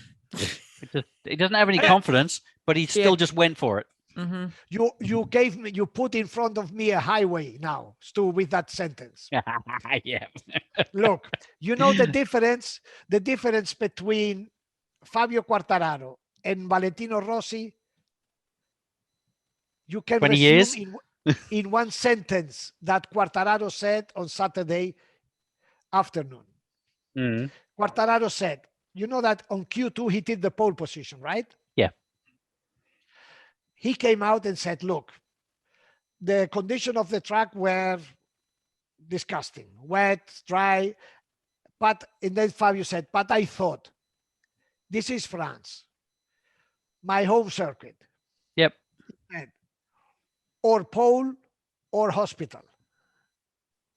he doesn't have any confidence, but he still just went for it. You put in front of me a highway now, Stu, with that sentence. Yeah. Look, the difference between Fabio Quartararo and Valentino Rossi. You can 20 years in one sentence that Quartararo said on Saturday afternoon. Quartararo said, that on Q2 he did the pole position, right? Yeah. He came out and said, look, the condition of the track were disgusting, wet, dry. And then Fabio said, but I thought, this is France, my home circuit. Yep. Or pole or hospital.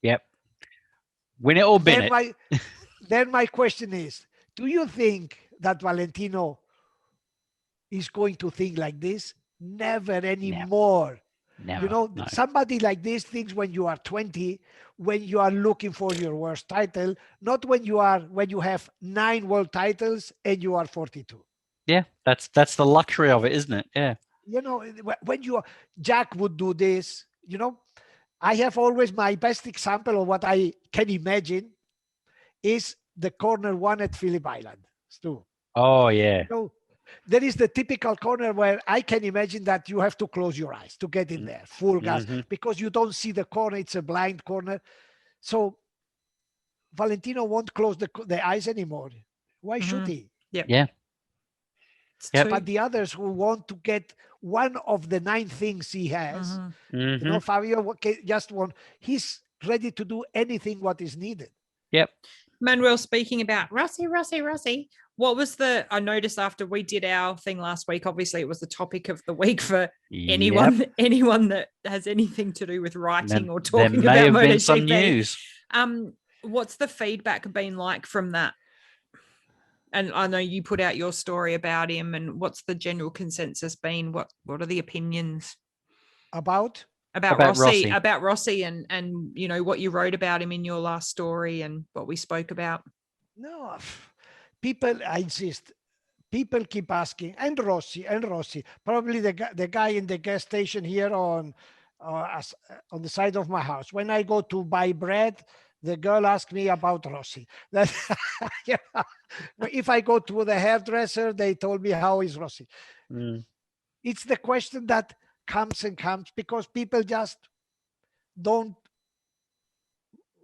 Yep. Win it or bin it. Then my question is, do you think that Valentino is going to think like this? Never anymore. Never. Somebody like this thinks when you are 20, when you are looking for your worst title, not when you have 9 world titles and you are 42. Yeah, that's the luxury of it, isn't it? Yeah. When Jack would do this, I have always my best example of what I can imagine is the corner 1 at Phillip Island, Stu. Oh, yeah. There is the typical corner where I can imagine that you have to close your eyes to get in there, full gas, because you don't see the corner. It's a blind corner. So Valentino won't close the eyes anymore. Why should he? Yeah. But the others who want to get one of the 9 things he has, Fabio just he's ready to do anything what is needed. Yep. Manuel, speaking about Rossi, what was I noticed after we did our thing last week, obviously it was the topic of the week for anyone that has anything to do with writing or talking about MotoGP. There may have been some news. What's the feedback been like from that? And I know you put out your story about him, and what's the general consensus been? What are the opinions about Rossi, and what you wrote about him in your last story and what we spoke about? No, I insist. People keep asking, and Rossi. Probably the guy in the gas station here on on the side of my house. When I go to buy bread, the girl asks me about Rossi. That, if I go to the hairdresser, they told me, how is Rossi? It's the question that comes and comes because people just don't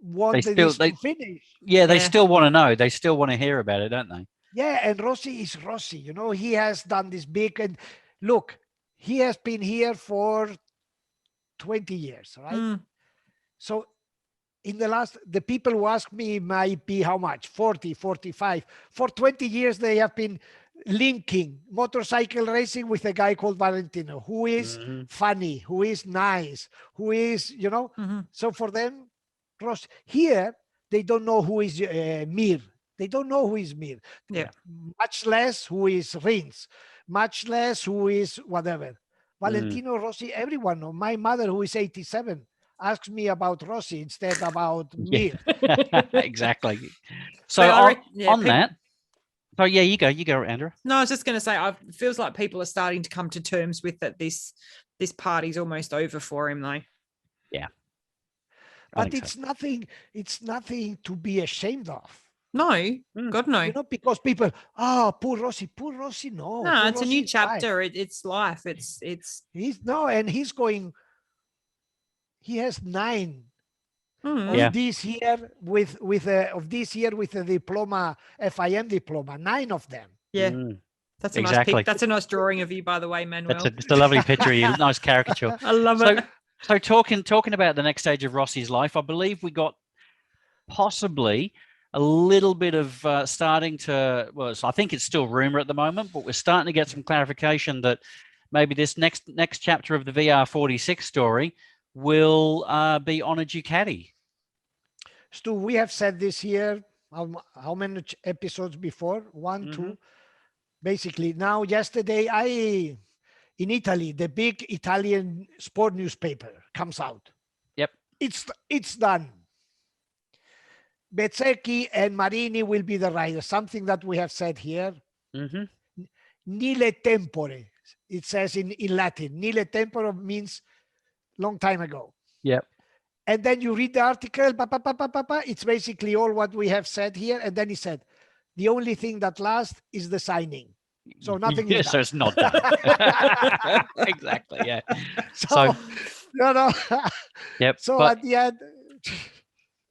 want this to finish. Yeah, they still want to know. They still want to hear about it, don't they? Yeah, and Rossi is Rossi. You know, he has done this big, and look, he has been here for 20 years, right? So in the people who ask me might be how much, 40, 45. For 20 years, they have been linking motorcycle racing with a guy called Valentino, who is funny, who is nice, who is, you know, so for them, Ross, here, they don't know who is Mir. They don't know who is Mir. Yeah. Much less who is Rins, much less who is whatever. Valentino Rossi, everyone knows. My mother, who is 87, asks me about Rossi instead about Mir. Exactly. So on that, so yeah, you go, Andrew. No, I was just going to say, it feels like people are starting to come to terms with that. This party's almost over for him, though. Yeah, but it's nothing. It's nothing to be ashamed of. No, God no. You know, because people, poor Rossi. No, no, it's Rossi, a new chapter. It's life. He's going. He has 9 of this year with a diploma, FIM diploma. 9 of them. Yeah, that's a nice pic. That's a nice drawing of you, by the way, Manuel. It's a lovely picture. Nice caricature. I love it. So talking about the next stage of Rossi's life, I believe we got possibly a little bit of starting to. Well, I think it's still rumor at the moment, but we're starting to get some clarification that maybe this next chapter of the VR46 story will be on a Ducati. Stu, we have said this here how many episodes before? 1, 2. Basically, now yesterday in Italy, the big Italian sport newspaper comes out. Yep. It's done. Bezzecchi and Marini will be the riders. Something that we have said here. Nille tempore. It says in Latin. Nille tempore means long time ago. Yep. And then you read the article, it's basically all what we have said here. And then he said, the only thing that lasts is the signing. So nothing is done. So it's not done. Exactly, yeah. So no. Yep. So at the end...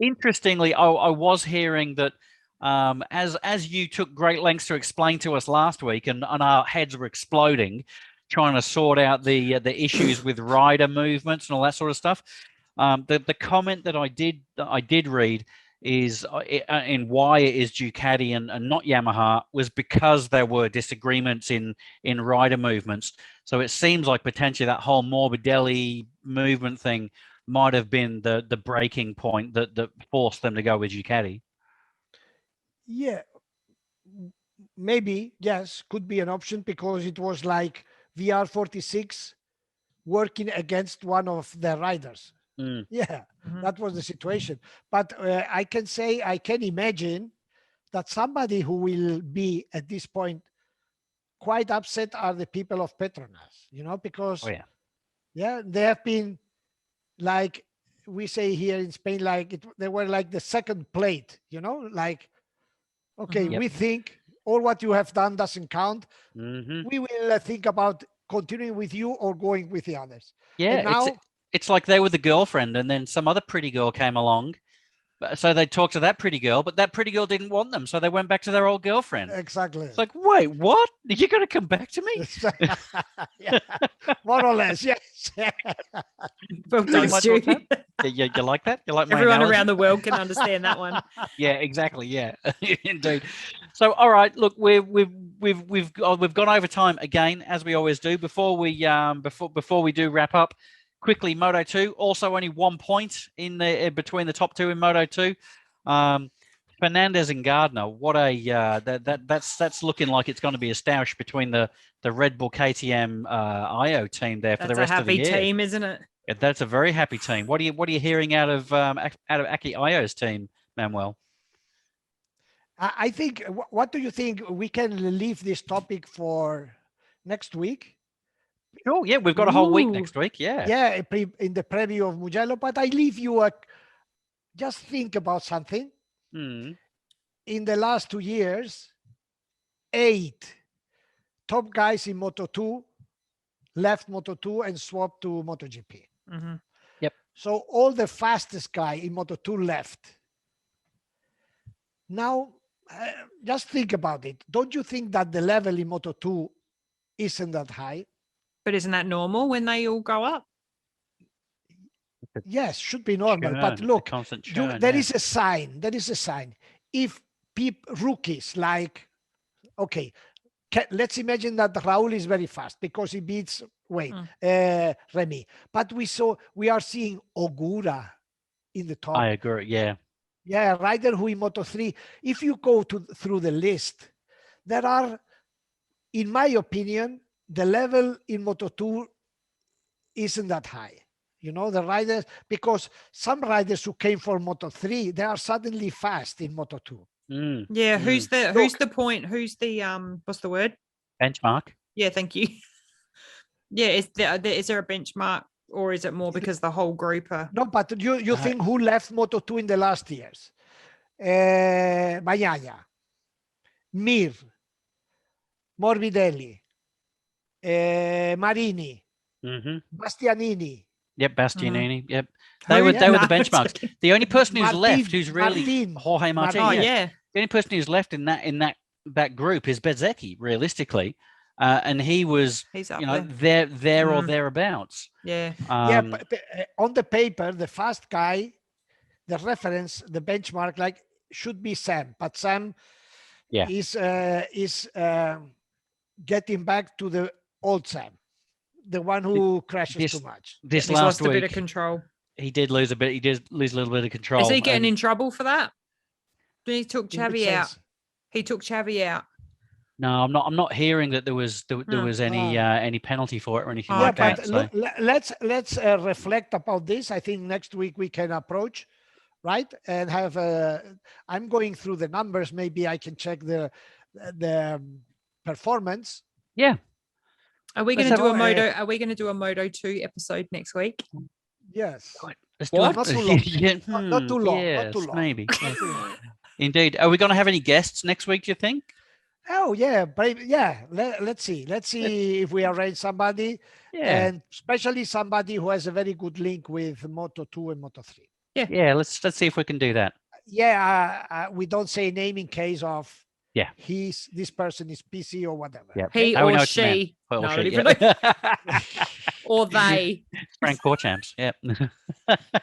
Interestingly, I was hearing that as you took great lengths to explain to us last week, and our heads were exploding, trying to sort out the issues with rider movements and all that sort of stuff. The comment that I did read is in why it is Ducati and not Yamaha was because there were disagreements in rider movements. So it seems like potentially that whole Morbidelli movement thing might have been the breaking point that forced them to go with Ducati. Yeah, maybe, yes, could be an option because it was like VR46 working against one of the riders. Yeah, that was the situation. But I can imagine that somebody who will be at this point quite upset are the people of Petronas, you know, because they have been, like we say here in Spain, like they were like the second plate, you know, like, okay, we think all what you have done doesn't count. We will think about continuing with you or going with the others. Yeah, and now it's like they were the girlfriend and then some other pretty girl came along. So they talked to that pretty girl, but that pretty girl didn't want them. So they went back to their old girlfriend. Exactly. It's like, wait, what? You're going to come back to me? Yeah, more or less, yes. Well done, Stu. You like that? You like my Everyone analogy? around the world can understand that one. Yeah, exactly. Yeah, indeed. So, all right, look, we've gone over time again, as we always do. Before we do wrap up, quickly, Moto 2 also only 1 point in the between the top 2 in Moto 2. Fernandez and Gardner, what a that's looking like it's going to be a stoush between the Red Bull KTM IO team there for the rest of the year. That's a happy team, isn't it? Yeah, that's a very happy team. What are you hearing out of Aki IO's team, Manuel? I think. What do you think? We can leave this topic for next week. Sure, yeah, we've got a whole week Ooh. next week. Yeah. Yeah, in the preview of Mugello. But I leave you just think about something. Mm. In the last 2 years, 8 top guys in Moto2 left Moto2 and swapped to MotoGP. Mm-hmm. Yep. So all the fastest guy in Moto2 left. Now, just think about it. Don't you think that the level in Moto2 isn't that high? But isn't that normal when they all go up? Yes, should be normal. Churn, But it's a look, constant churn, there yeah. is a sign. There is a sign. If rookies like, okay, let's imagine that Raul is very fast because he beats Remy. But we are seeing Ogura in the top. I agree. Yeah. Yeah, rider who in Moto3. If you go through the list, there are, in my opinion, the level in Moto2 isn't that high. You know, the riders, because some riders who came from Moto3, they are suddenly fast in Moto2. Mm. Yeah, who's the point? Who's the what's the word? Benchmark. Yeah, thank you. Yeah, is there a benchmark, or is it more because the whole group are? No, but you think who left Moto2 in the last years? Bagnaia, Mir, Morbidelli, Marini, Bastianini. Yep, Bastianini. Yep, they were the benchmarks. The only person who's left who's really Jorge Martin. Oh yeah. The only person who's left in that group is Bezzecchi, realistically, and he's there or thereabouts. Yeah. Yeah, but on the paper, the fast guy, the reference, the benchmark, like should be Sam, but Sam is getting back to the old Sam, the one who crashes too much. This last lost week, a bit of control. He did lose a bit. He did lose a little bit of control. Is he getting in trouble for that? He took Xavi out. He took Xavi out. No, I'm not hearing that there was any penalty for it or anything like that. Look, let's reflect about this. I think next week we can approach, right, and have. I'm going through the numbers. Maybe I can check the performance. Yeah. Are we going to do a Moto? Are we going to do a Moto 2 episode next week? Yes. What? Not too long. Yeah. Not too long. Yes, not too long. Maybe. Indeed. Are we going to have any guests next week, do you think? Oh yeah, but yeah. Let's see. Let's see if we arrange somebody, and especially somebody who has a very good link with Moto 2 and Moto 3. Yeah. Yeah. Let's see if we can do that. Yeah. We don't say name in case of. Yeah. This person is PC or whatever. Yeah. He or she. Or they. Frank Corchamps. Yeah.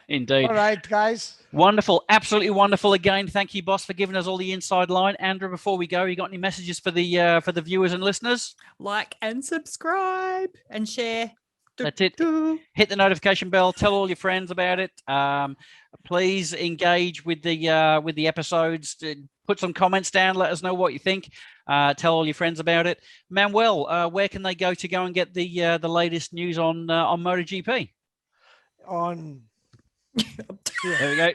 Indeed. All right, guys. Wonderful. Absolutely wonderful again. Thank you, boss, for giving us all the inside line. Andrew, before we go, you got any messages for the viewers and listeners? Like and subscribe and share. That's it. Hit the notification bell. Tell all your friends about it. Please engage with the episodes. Put some comments down. Let us know what you think. Tell all your friends about it. Manuel, where can they go and get the latest news on MotoGP? There we go.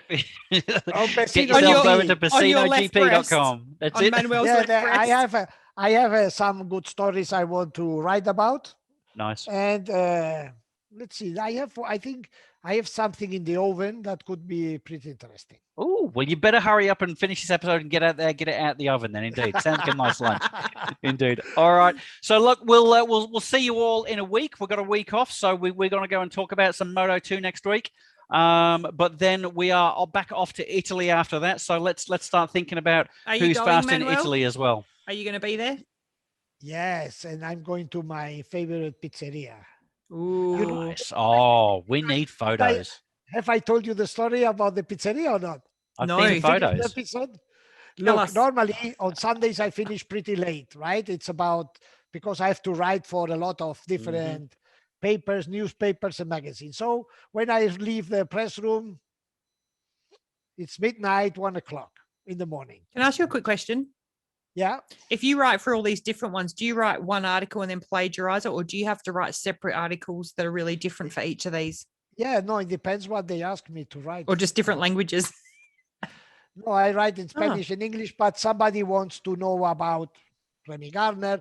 Get yourself over to pecinogp.com. That's it. I have some good stories I want to write about. Nice. And let's see. I think I have something in the oven that could be pretty interesting. Oh, well, you better hurry up and finish this episode and get it out the oven then. Indeed. Sounds like a nice lunch. Indeed. All right. So look, we'll see you all in a week. We've got a week off, so we're going to go and talk about some Moto 2 next week. But then we are back off to Italy after that. So let's start thinking about who's fast in Italy as well. Are you going to be there? Yes, and I'm going to my favorite pizzeria. Ooh. Nice. Oh, we need photos. Have I told you the story about the pizzeria or not? I've seen photos. Episode? Look, normally on Sundays I finish pretty late, right? It's because I have to write for a lot of different papers, newspapers, and magazines. So when I leave the press room, it's midnight, 1 o'clock in the morning. Can I ask you a quick question? Yeah. If you write for all these different ones, do you write one article and then plagiarize it, or do you have to write separate articles that are really different for each of these? Yeah, no, it depends what they ask me to write. Or just different languages? No, I write in Spanish and English, but somebody wants to know about Remy Gardner.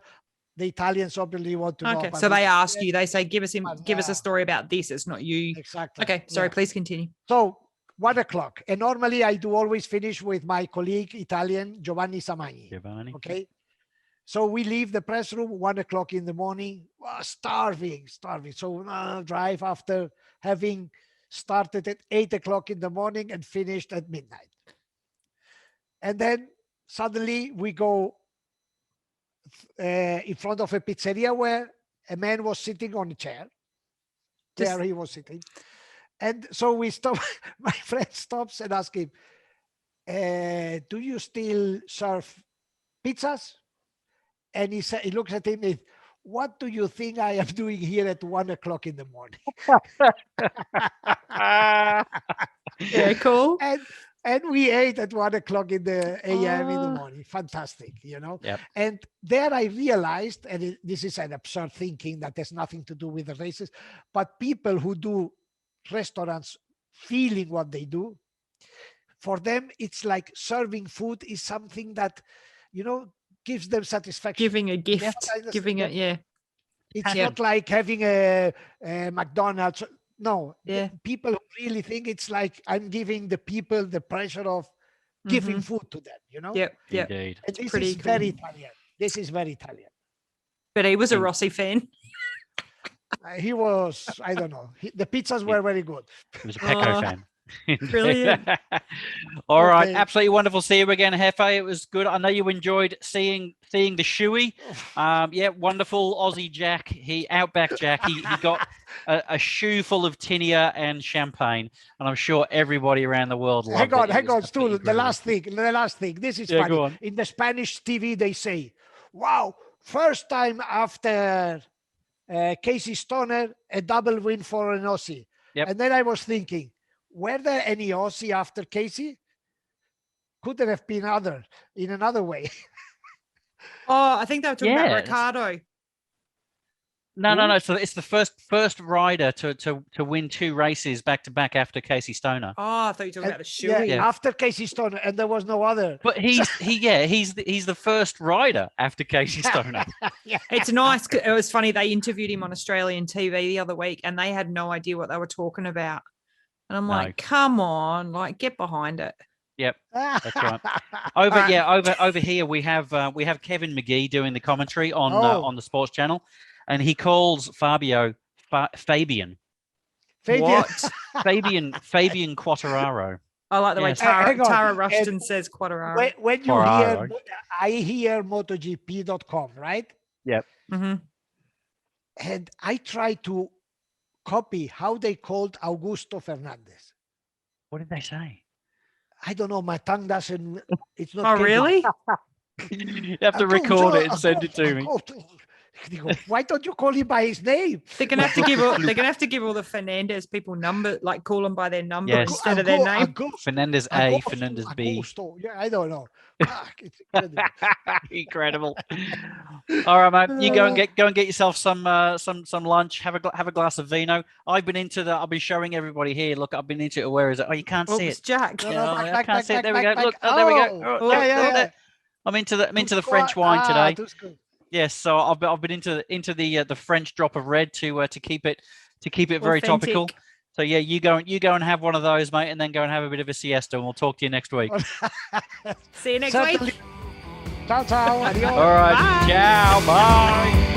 the Italians obviously want to know. Okay, about so they it. ask you. They say, "Give us a story about this." It's not you. Exactly. Okay, sorry. Please continue. So 1:00, and normally I do always finish with my colleague Italian Giovanni Samagni. Okay. So we leave the press room 1:00 in the morning, starving. So drive after having started at 8:00 in the morning and finished at midnight. And then suddenly we go in front of a pizzeria where a man was sitting on a chair. There he was sitting. And so we stop, my friend stops and asks him, do you still serve pizzas? And he looks at him and, what do you think I am doing here at 1:00 in the morning? Yeah, cool. And we ate at 1:00 in the a.m. in the morning. Fantastic, Yep. And there I realized, and this is an absurd thinking that has nothing to do with the races, but people who do restaurants feeling what they do, for them, it's like serving food is something that, gives them satisfaction. Giving a gift, yeah. It's not like having a McDonald's. No, people really think it's like I'm giving the people the pleasure of giving food to them, Yep. Indeed. And this is very Italian. This is very Italian. But he was a Rossi fan. He was, I don't know. The pizzas were very good. He was a Pecco fan. Brilliant. All right, absolutely wonderful. See you again, Hefe. It was good. I know you enjoyed seeing the shoey. Yeah, wonderful Aussie Jack. Outback Jack. He got a shoe full of tinea and champagne, and I'm sure everybody around the world loved it. Hang on, Stu. The last thing. This is funny. Go on. In the Spanish TV, they say, "Wow, first time after Casey Stoner, a double win for an Aussie." Yep. And then I was thinking, were there any Aussie after Casey? Could there have been in another way? Oh, I think they were talking about Ricardo. No. So it's the first rider to win 2 races back to back after Casey Stoner. Oh, I thought you were talking about the shoey. Yeah, after Casey Stoner, and there was no other. But he's the first rider after Casey Stoner. It's nice. It was funny. They interviewed him on Australian TV the other week, and they had no idea what they were talking about. And I'm like, come on, like get behind it. Yep, that's right. Over here we have Kevin McGee doing the commentary on the sports channel, and he calls Fabian. Fabian. Fabian Quattararo. I like the way Tara Rushton says Quattararo. When you hear, I hear MotoGP.com, right? Yep. Mm-hmm. And I try to copy how they called Augusto Fernandez. What did they say? I don't know. My tongue doesn't. It's not. Oh, really? You have to record it and send it to me. Why don't you call him by his name? They're gonna have to give all the Fernandez people number, like call them by their number instead of their name. Fernandez A, Fernandez B. Yeah, I don't know. It's incredible. All right, mate. You go and get yourself some lunch. Have a glass of vino. I've been showing everybody here. Look, I've been into it. Where is it? Oh, you can't see it. Jack. I can't see it. There we go. Look, there we go. Yeah. I'm into the French wine today. Yes, so I've been into the French drop of red to keep it very Authentic. topical. So yeah, you go and have one of those, mate, and then go and have a bit of a siesta, and we'll talk to you next week. See you next week. Ciao, ciao. Adios. All right. Bye. Ciao. Bye.